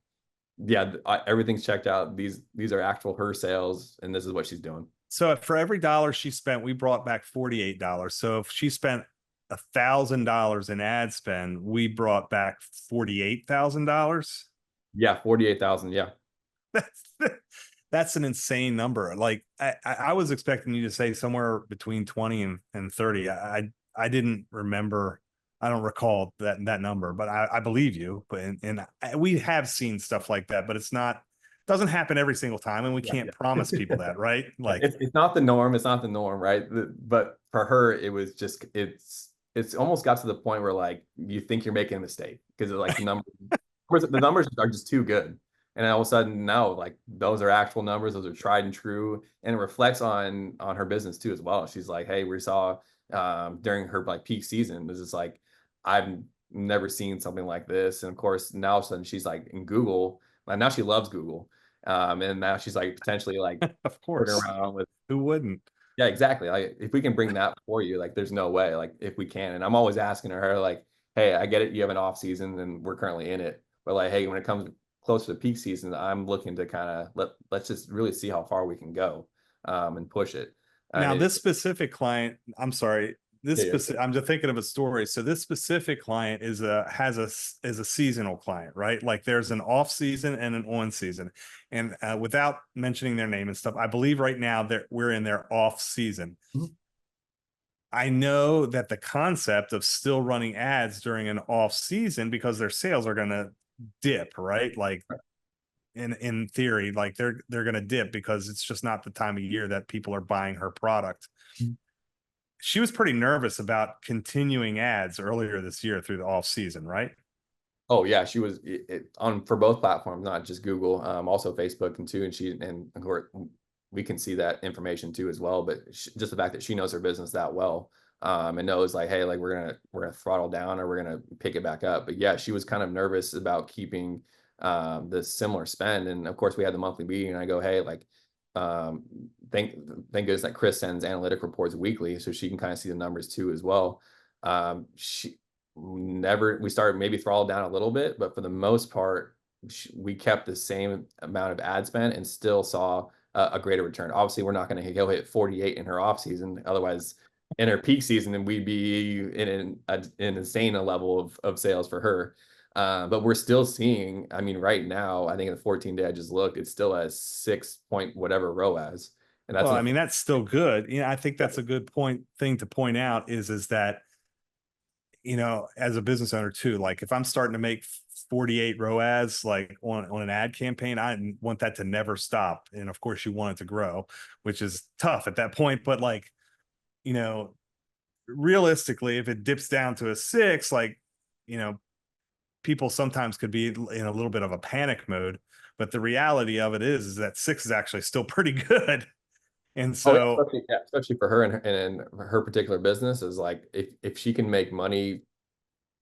yeah, everything's checked out. These are actual her sales, and this is what she's doing. so for every dollar she spent, we brought back $48. So if she spent $1,000 in ad spend, we brought back $48,000. Yeah, 48,000. Yeah. That's that's an insane number. Like I was expecting you to say somewhere between 20 and 30. I didn't remember. I don't recall that number, but I believe you. But we have seen stuff like that, but doesn't happen every single time, and we can't promise people that, right? Like It's not the norm. It's not the norm, right? But for her, it was just, it's almost got to the point where like you think you're making a mistake because like the numbers are just too good. And all of a sudden, no, like those are actual numbers, those are tried and true, and it reflects on her business too as well. She's like, hey, we saw during her like peak season, this is like, I've never seen something like this. And of course, now all of a sudden she's like in Google, and now she loves Google. And now she's like potentially like of working course, around with, who wouldn't? yeah, exactly. Like if we can bring that for you, like there's no way, like if we can. And I'm always asking her, like, hey, I get it, you have an off season and we're currently in it. But like, hey, when it comes close to the peak season, I'm looking to kind of let's just really see how far we can go, and push it. And Now, this specific client, I'm sorry, this yeah, specific, I'm just thinking of a story. So this specific client is a seasonal client, right? Like there's an off season and an on season. And without mentioning their name and stuff, I believe right now we're in their off season. Mhm. I know that the concept of still running ads during an off season, because their sales are going to dip, right? Like in theory, like they're going to dip because it's just not the time of year that people are buying her product. She was pretty nervous about continuing ads earlier this year through the off season, right? Oh yeah, she was on for both platforms, not just Google, also Facebook and too. And of course we can see that information too as well. But just the fact that she knows her business that well, and knows like, hey, like we're gonna throttle down or we're gonna pick it back up. But yeah, she was kind of nervous about keeping the similar spend. And of course we had the monthly meeting, and I go, hey, like, um, thank goodness that Chris sends analytic reports weekly, so she can kind of see the numbers too as well. She never, we started maybe throttled down a little bit, but for the most part, we kept the same amount of ad spend and still saw a greater return. Obviously, we're not going to go hit 48 in her off season. Otherwise, in her peak season, then we'd be in an insane level of sales for her. But we're still seeing, I mean, right now, I think in the 14-day I just looked, it's still a 6 point whatever ROAS. And that's Well, I an, mean, that's still good. I think that's a good thing to point out is that, as a business owner too, like if I'm starting to make 48 ROAS like on an ad campaign. I want that to never stop. And of course you want it to grow, which is tough at that point. But like, you know, realistically, if it dips down to a 6, like, you know, people sometimes could be in a little bit of a panic mode. But the reality of it is that 6 is actually still pretty good. And Oh, so, yeah, especially for her and her particular business is like if she can make money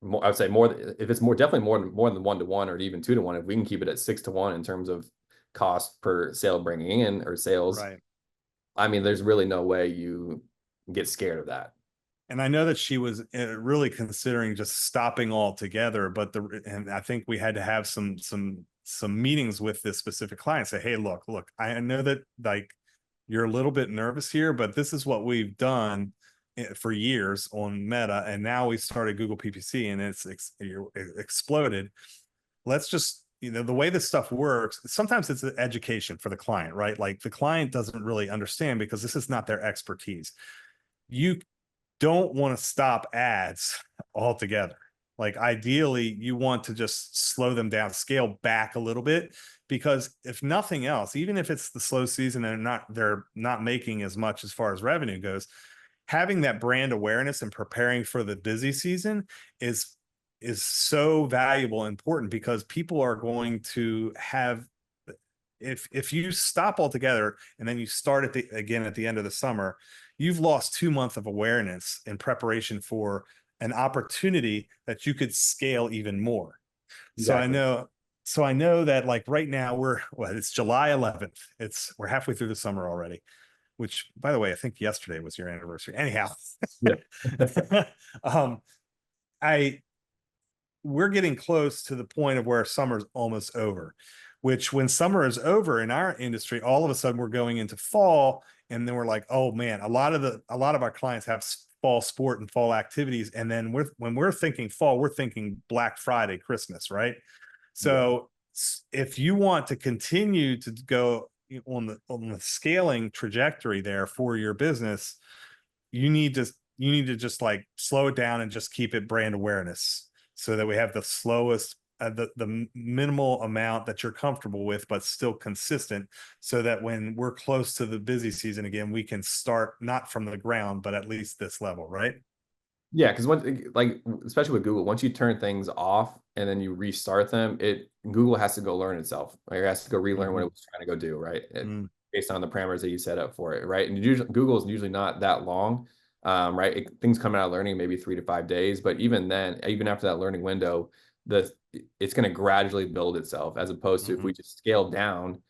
more, I would say more if it's more definitely more than 1 to 1 or even 2 to 1, if we can keep it at 6 to 1 in terms of cost per sale bringing in or sales, right. I mean, there's really no way you get scared of that. And I know that she was really considering just stopping altogether, but and I think we had to have some meetings with this specific client. Say, hey, look, I know that like you're a little bit nervous here, but this is what we've done for years on Meta, and now we started Google PPC, and it's exploded. Let's just, you know, the way this stuff works, sometimes it's an education for the client, right? Like the client doesn't really understand because this is not their expertise. You don't want to stop ads altogether. Like ideally, you want to just slow them down, scale back a little bit, because if nothing else, even if it's the slow season and they're not making as much as far as revenue goes, having that brand awareness and preparing for the busy season is so valuable and important, because people are going to have, if you stop altogether and then you start again at the end of the summer, you've lost 2 months of awareness in preparation for an opportunity that you could scale even more. So I Exactly. know, so I know that like right now it's July 11th. We're halfway through the summer already, which by the way, I think yesterday was your anniversary. Anyhow, Yeah. um, I we're getting close to the point of where summer's almost over, which when summer is over in our industry, all of a sudden we're going into fall. And then we're like, oh man, a lot of our clients have fall sport and fall activities. And then when we're thinking fall, we're thinking Black Friday, Christmas, right? Yeah. So if you want to continue to go on the scaling trajectory there for your business, you need to just like slow it down and just keep it brand awareness, so that we have the slowest the minimal amount that you're comfortable with, but still consistent, so that when we're close to the busy season again, we can start not from the ground, but at least this level, right? Yeah, because like especially with Google, once you turn things off and then you restart them, Google has to go learn itself. Like it has to go relearn what it Mhm. was trying to go do, right? Mm. Based on the parameters that you set up for it, right? And usually Google is usually not that long, right? Things come out of learning maybe 3 to 5 days, but even then, even after that learning window, the it's going to gradually build itself. As opposed to if we Mhm. just scale down,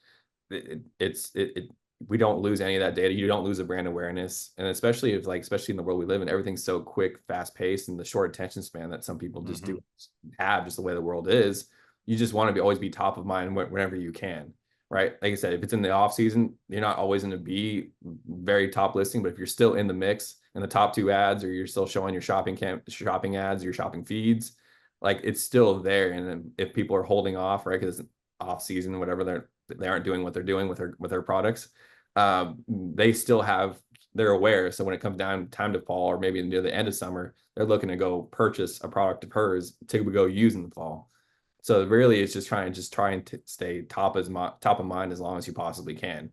we don't lose any of that data. You don't lose the brand awareness. And especially in the world we live in, everything's so quick, fast paced, and the short attention span that some people just do Mhm. have, just the way the world is. You just want to always be top of mind whenever you can, right? Like I said, if it's in the off season, you're not always going to be very top listing, but if you're still in the mix in the top 2 ads, or you're still showing your shopping ads, your shopping feeds, like it's still there. And then if people are holding off, right, because it's off season, whatever, they aren't doing what they're doing with their products, they still they're aware. So when it comes down time to fall, or maybe near the end of summer, they're looking to go purchase a product of hers to go use in the fall. So really, it's just trying to stay top of mind as long as you possibly can.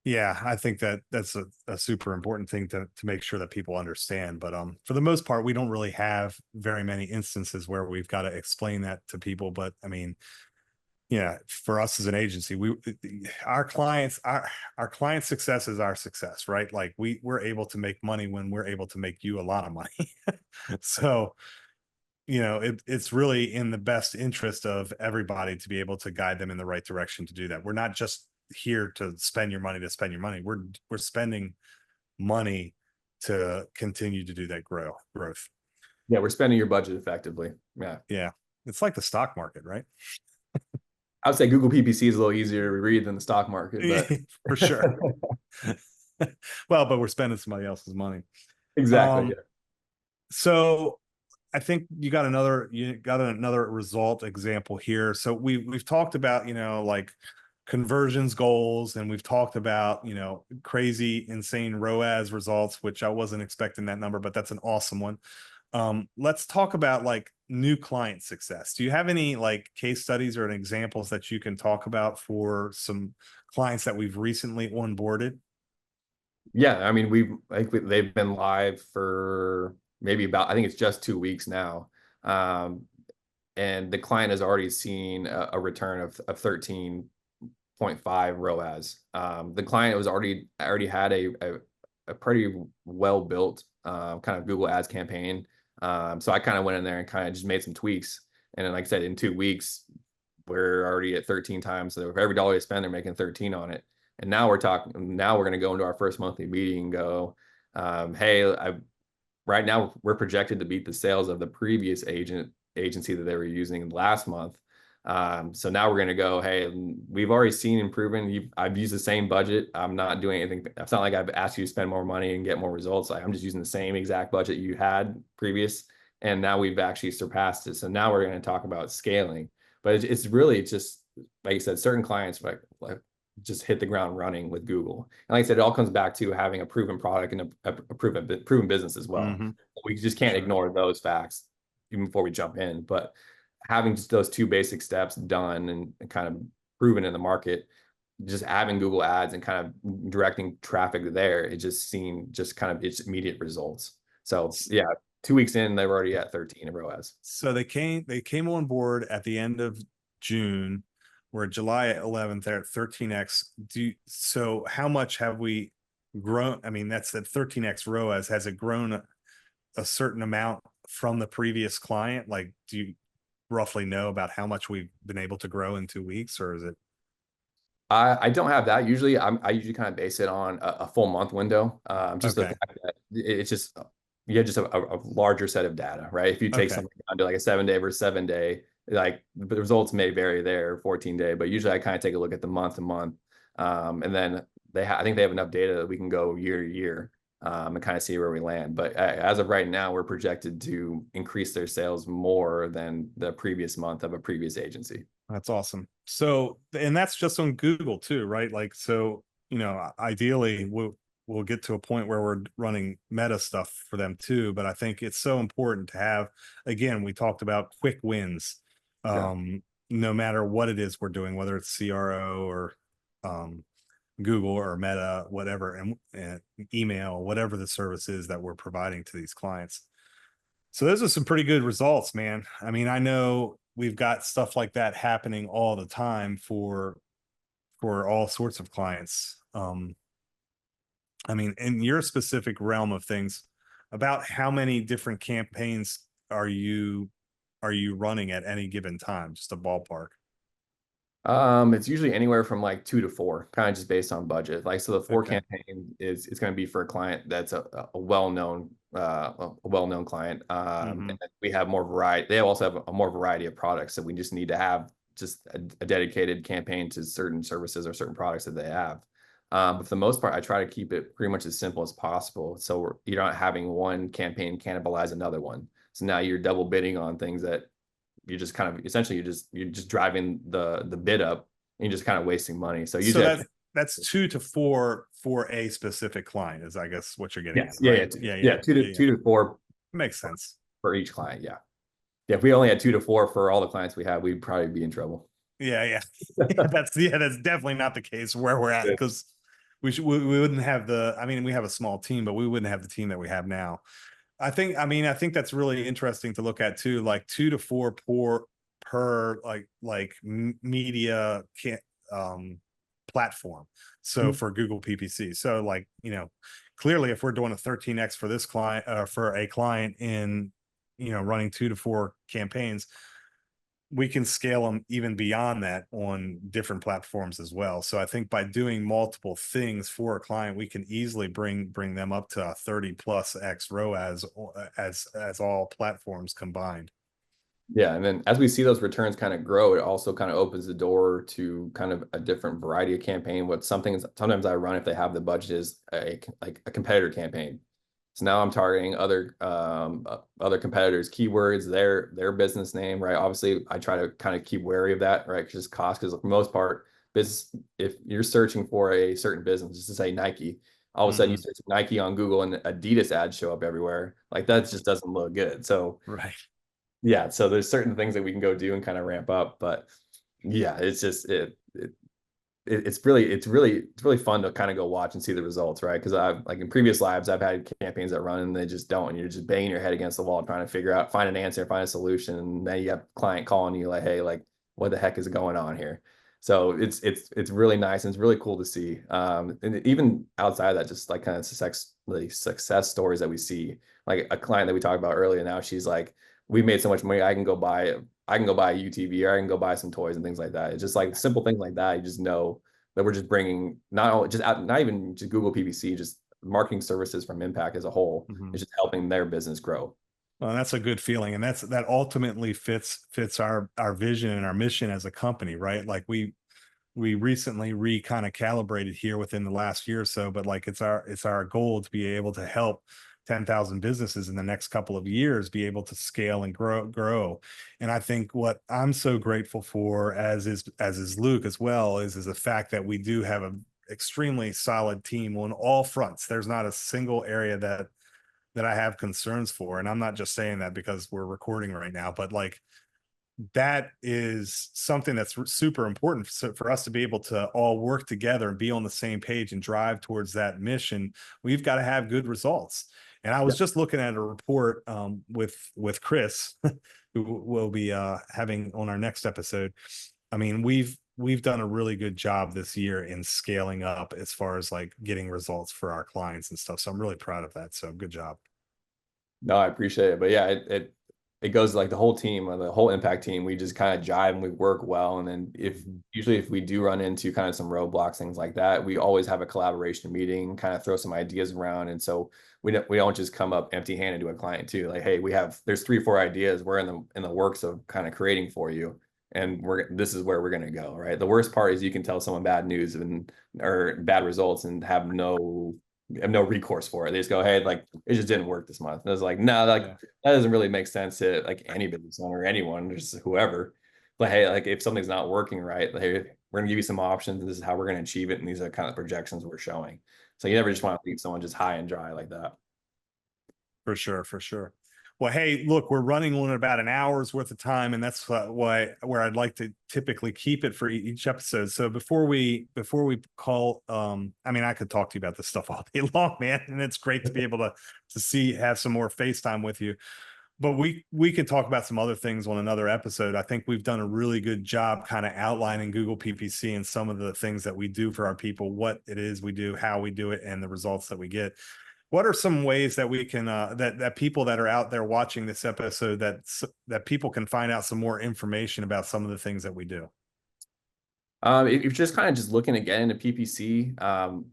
Yeah, I think that that's a super important thing to make sure that people understand. But for the most part, we don't really have very many instances where we've got to explain that to people. But I mean, yeah, for us as an agency, our clients, our client success is our success, right? Like we're able to make money when we're able to make you a lot of money. So, you know, it's really in the best interest of everybody to be able to guide them in the right direction to do that. We're not just here to spend your money to spend your money. We're spending money to continue to do that growth. Yeah, we're spending your budget effectively. Yeah, Yeah. It's like the stock market, right? I would say Google PPC is a little easier to read than the stock market, but For sure. Well, but we're spending somebody else's money. exactly. Um, so I think you got another result example here. So we've talked about, you know, like conversions goals, and we've talked about, you know, crazy insane ROAS results, which I wasn't expecting that number, but that's an awesome one. Let's talk about like new client success. Do you have any like case studies or examples that you can talk about for some clients that we've recently onboarded? Yeah, I mean, they've been live for maybe about, I think it's just 2 weeks now. Um, and the client has already seen a return of 13.5 ROAS. The client was already had a pretty well built kind of Google Ads campaign. So I kind of went in there and kind of just made some tweaks. And then, like I said, in 2 weeks, we're already at 13 times. So for every dollar you spend, they're making 13 on it. And now now we're going to go into our first monthly meeting and go, hey, right now we're projected to beat the sales of the previous agency that they were using last month. So now we're going to go, hey, we've already seen improvement. I've used the same budget. I'm not doing anything. It's not like I've asked you to spend more money and get more results. I'm just using the same exact budget you had previous. And now we've actually surpassed it. So now we're going to talk about scaling. But it's really just, like you said, certain clients like just hit the ground running with Google. And like I said, it all comes back to having a proven product and a proven business as well. Mm-hmm. We just can't Sure. ignore those facts even before we jump in. But having just those two basic steps done and kind of proven in the market, just having Google Ads and kind of directing traffic there, it just seen just kind of its immediate results. So yeah, 2 weeks in, they were already at 13 in ROAS. So they came on board at the end of June. We're July 11th. They're at 13x. So how much have we grown? I mean, that's at 13x ROAS. Has it grown a certain amount from the previous client? Like, do you roughly know about how much we've been able to grow in 2 weeks, or is it I don't have that. I usually kind of base it on a full month window. Just the okay? fact that it's just you have just a larger set of data, right? If you take Okay. something down to like a 7 day versus 7 day, like the results may vary there, 14 day, but usually I kind of take a look at the month to month. And then I think they have enough data that we can go year to year and kind of see where we land. But as of right now, we're projected to increase their sales more than the previous month of a previous agency. That's awesome. So, and that's just on Google too, right? Like, so, ideally we'll get to a point where we're running meta stuff for them too. But I think it's so important to have, again, we talked about quick wins, Yeah. no matter what it is we're doing, whether it's CRO or um, Google or Meta, whatever, and email, whatever the service is that we're providing to these clients. So those are some pretty good results, man. I mean, I know we've got stuff like that happening all the time for all sorts of clients. I mean, in your specific realm of things, about how many different campaigns are you are you running at any given time? Just a ballpark. It's usually anywhere from like 2 to 4, kind of just based on budget. Like, so the four Okay. campaign is it's going to be for a client that's a well-known client. Mm-hmm. And we have more variety. They also have a more variety of products, so we just need to have just a dedicated campaign to certain services or certain products that they have. But for the most part, I try to keep it pretty much as simple as possible, so you're not having one campaign cannibalize another one. So now you're double bidding on things that you're just kind of essentially you're just driving the bid up and you're just kind of wasting money. So So usually that's 2 to 4 for a specific client, is I guess what you're getting at, yes, yeah, right? yeah, Yeah, yeah, yeah, two yeah, to yeah. 2 to 4 Makes sense. for each client. Yeah. Yeah. If we only had 2 to 4 for all the clients we have, we'd probably be in trouble. Yeah, yeah. That's definitely not the case where we're at, because we wouldn't have I mean, we have a small team, but we wouldn't have the team that we have now. I think that's really interesting to look at too, like 2 to 4 per media platform. So Mhm. for Google PPC. So like, clearly if we're doing a 13x for this client, for a client in, running 2 to 4 campaigns, we can scale them even beyond that on different platforms as well. So I think by doing multiple things for a client, we can easily bring them up to a 30 plus X ROAS as all platforms combined. Yeah, and then as we see those returns kind of grow, it also kind of opens the door to kind of a different variety of campaign. What sometimes I run if they have the budget is like a competitor campaign. So now I'm targeting other competitors' keywords, their business name, right? Obviously, I try to kind of keep wary of that, right? Just cost, because for the most part, business, if you're searching for a certain business, just to say Nike, all of a sudden you Mhm. search Nike on Google and Adidas ads show up everywhere. Like that just doesn't look good. So Right. yeah, so there's certain things that we can go do and kind of ramp up, but yeah, it's just it's really fun to kind of go watch and see the results, right? Because I've like in previous lives, I've had campaigns that run and they just don't, and you're just banging your head against the wall trying to figure out, find an answer, find a solution, and then you have a client calling you like, hey, like what the heck is going on here? So it's really nice and it's really cool to see. And even outside of that, just like kind of success stories that we see, like a client that we talked about earlier. Now she's like, we made so much money, I can go buy a UTV or I can go buy some toys and things like that. It's just like simple things like that. You just know that we're just bringing not only just out, not even just Google PPC, just marketing services from Impakt as a whole. Mhm. It's just helping their business grow. Well, that's a good feeling, and that ultimately fits our vision and our mission as a company, right? Like we recently kind of calibrated here within the last year or so, but like it's our goal to be able to help 10,000 businesses in the next couple of years be able to scale and grow. And I think what I'm so grateful for, as is Luke as well, is the fact that we do have an extremely solid team on all fronts. There's not a single area that I have concerns for. And I'm not just saying that because we're recording right now, but like that is something that's super important for us to be able to all work together and be on the same page and drive towards that mission. We've got to have good results. And I Yeah. was just looking at a report with Chris, who we'll be having on our next episode. I mean, we've done a really good job this year in scaling up as far as like getting results for our clients and stuff. So I'm really proud of that. So good job. No, I appreciate it. But yeah, it goes like the whole team, or the whole Impakt team, we just kind of jive and we work well. And then if Mhm. usually if we do run into kind of some roadblocks, things like that, we always have a collaboration meeting, kind of throw some ideas around. And so we don't just come up empty-handed to a client too. Like, hey, there's 3, 4 ideas we're in the works of kind of creating for you. And this is where we're gonna go, right? The worst part is you can tell someone bad news or bad results and have no recourse for it. They just go, hey, like it just didn't work this month. And it's like, no, like Yeah. that doesn't really make sense to like any business owner or anyone, just whoever. But hey, like if something's not working right, like, hey, we're gonna give you some options, and this is how we're gonna achieve it, and these are kind of projections we're showing. So you never just want to leave someone just high and dry like that. For sure, for sure. Well, hey, look, we're running on about an hour's worth of time, and that's where I'd like to typically keep it for each episode. So before we call, I mean, I could talk to you about this stuff all day long, man, and it's great to be able to have some more FaceTime with you. But we can talk about some other things on another episode. I think we've done a really good job kind of outlining Google PPC and some of the things that we do for our people, what it is we do, how we do it, and the results that we get. What are some ways that we can that people that are out there watching this episode that people can find out some more information about some of the things that we do? If you're just kind of just looking to get into PPC,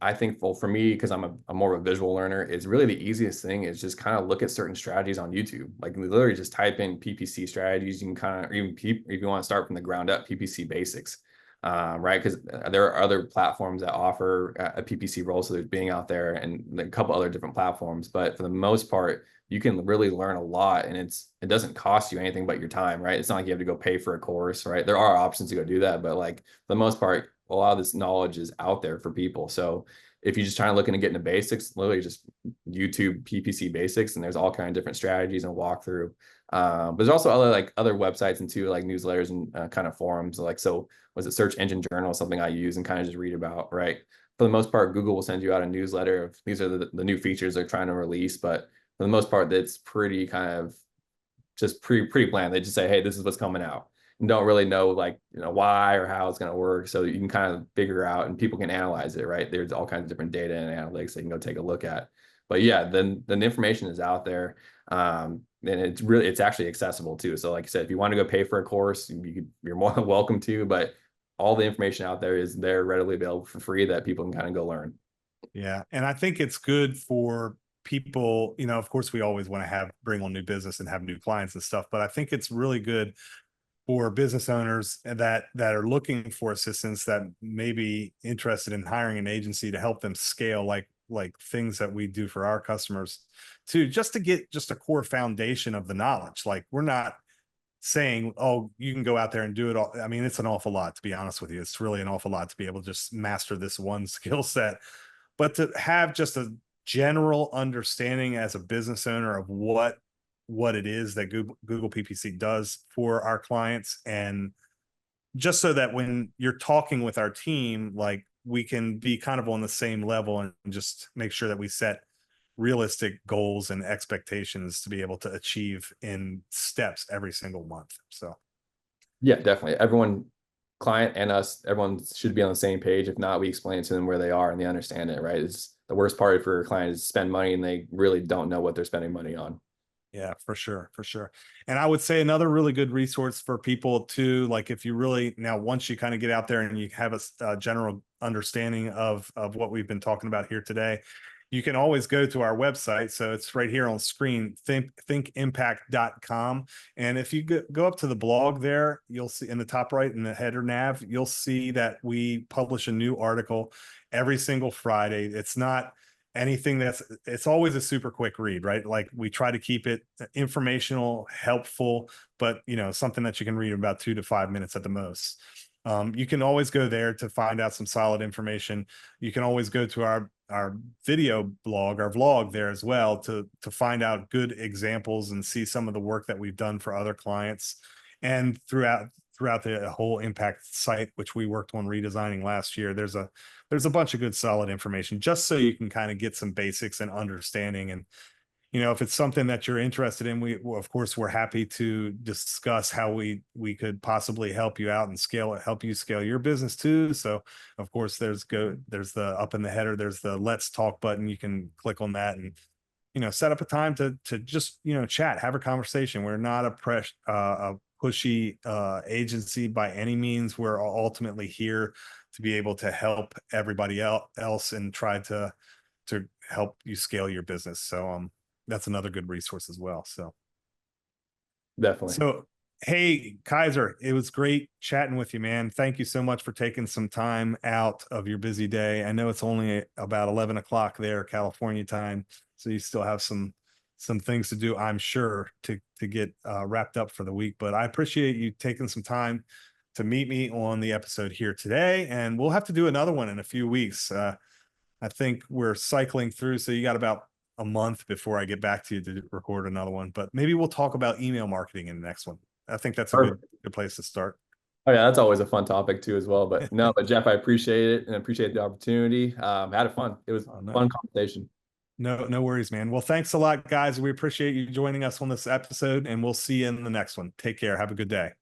I think, well, for me, because I'm more of a visual learner, it's really the easiest thing is just kind of look at certain strategies on YouTube. Like literally just type in PPC strategies. You can kind of, or even if you want to start from the ground up, PPC basics, right? Because there are other platforms that offer a PPC role. So there's being out there and a couple other different platforms. But for the most part, you can really learn a lot, and it doesn't cost you anything but your time, right? It's not like you have to go pay for a course, right? There are options to go do that, but like for the most part, a lot of this knowledge is out there for people. So if you're just trying to look into getting the basics, literally just YouTube PPC basics, and there's all kind of different strategies and walkthrough. But there's also other websites and too, like newsletters and kind of forums. Like, so was it Search Engine Journal, something I use and kind of just read about, right? For the most part, Google will send you out a newsletter of these are the new features they're trying to release, but for the most part, that's pretty kind of just pretty bland. They just say, hey, this is what's coming out, and don't really know like why or how it's going to work. So you can kind of figure out, and people can analyze it, right? There's all kinds of different data and analytics they can go take a look at. But yeah, then the information is out there, and it's actually accessible too. So like I said, if you want to go pay for a course, you're more than welcome to. But all the information out there is there readily available for free that people can kind of go learn. Yeah, and I think it's good for people. Of course, we always want to bring on new business and have new clients and stuff, but I think it's really good for business owners that are looking for assistance, that may be interested in hiring an agency to help them scale, like things that we do for our customers, to get just a core foundation of the knowledge. Like, we're not saying, oh, you can go out there and do it all. I mean, it's an awful lot, to be honest with you. It's really an awful lot to be able to just master this one skill set. but to have just a general understanding as a business owner of what it is that Google PPC does for our clients, and just so that when you're talking with our team, like we can be kind of on the same level and just make sure that we set realistic goals and expectations to be able to achieve in steps every single month. So Yeah, definitely. Everyone, client and us, everyone should be on the same page. If not, we explain to them where they are and they understand it, right? It's the worst part for a client is to spend money and they really don't know what they're spending money on. yeah, for sure, for sure. And I would say another really good resource for people too, like if you really now once you kind of get out there and you have a general understanding of what we've been talking about here today, you can always go to our website. So it's right here on screen, thinkimpact.com. And if you go up to the blog there, you'll see in the top right in the header nav, you'll see that we publish a new article every single Friday. It's not anything it's always a super quick read, right? Like we try to keep it informational, helpful, but something that you can read in about 2 to 5 minutes at the most. You can always go there to find out some solid information. You can always go to our video blog, our vlog there as well to find out good examples and see some of the work that we've done for other clients. And throughout the whole Impakt site, which we worked on redesigning last year, there's a bunch of good solid information just so you can kind of get some basics and understanding. And if it's something that you're interested in, of course we're happy to discuss how we could possibly help you out and help you scale your business too. So of course there's the up in the header, there's the let's talk button. You can click on that and set up a time to just chat, have a conversation. We're not a pushy agency by any means. We're ultimately here to be able to help everybody else and try to help you scale your business. So that's another good resource as well. Definitely. So hey, Kaiser, it was great chatting with you, man. Thank you so much for taking some time out of your busy day. I know it's only about 11 o'clock there, California time, so you still have some things to do, I'm sure, to get wrapped up for the week. But I appreciate you taking some time to meet me on the episode here today, and we'll have to do another one in a few weeks. I think we're cycling through, so you got about a month before I get back to you to record another one. But maybe we'll talk about email marketing in the next one. I think that's a good place to start. Oh yeah, that's always a fun topic too as well. But no, but Jeff, I appreciate it and appreciate the opportunity. Had it fun. It was a fun conversation. No worries, man. Well, thanks a lot, guys. We appreciate you joining us on this episode, and we'll see you in the next one. Take care. Have a good day.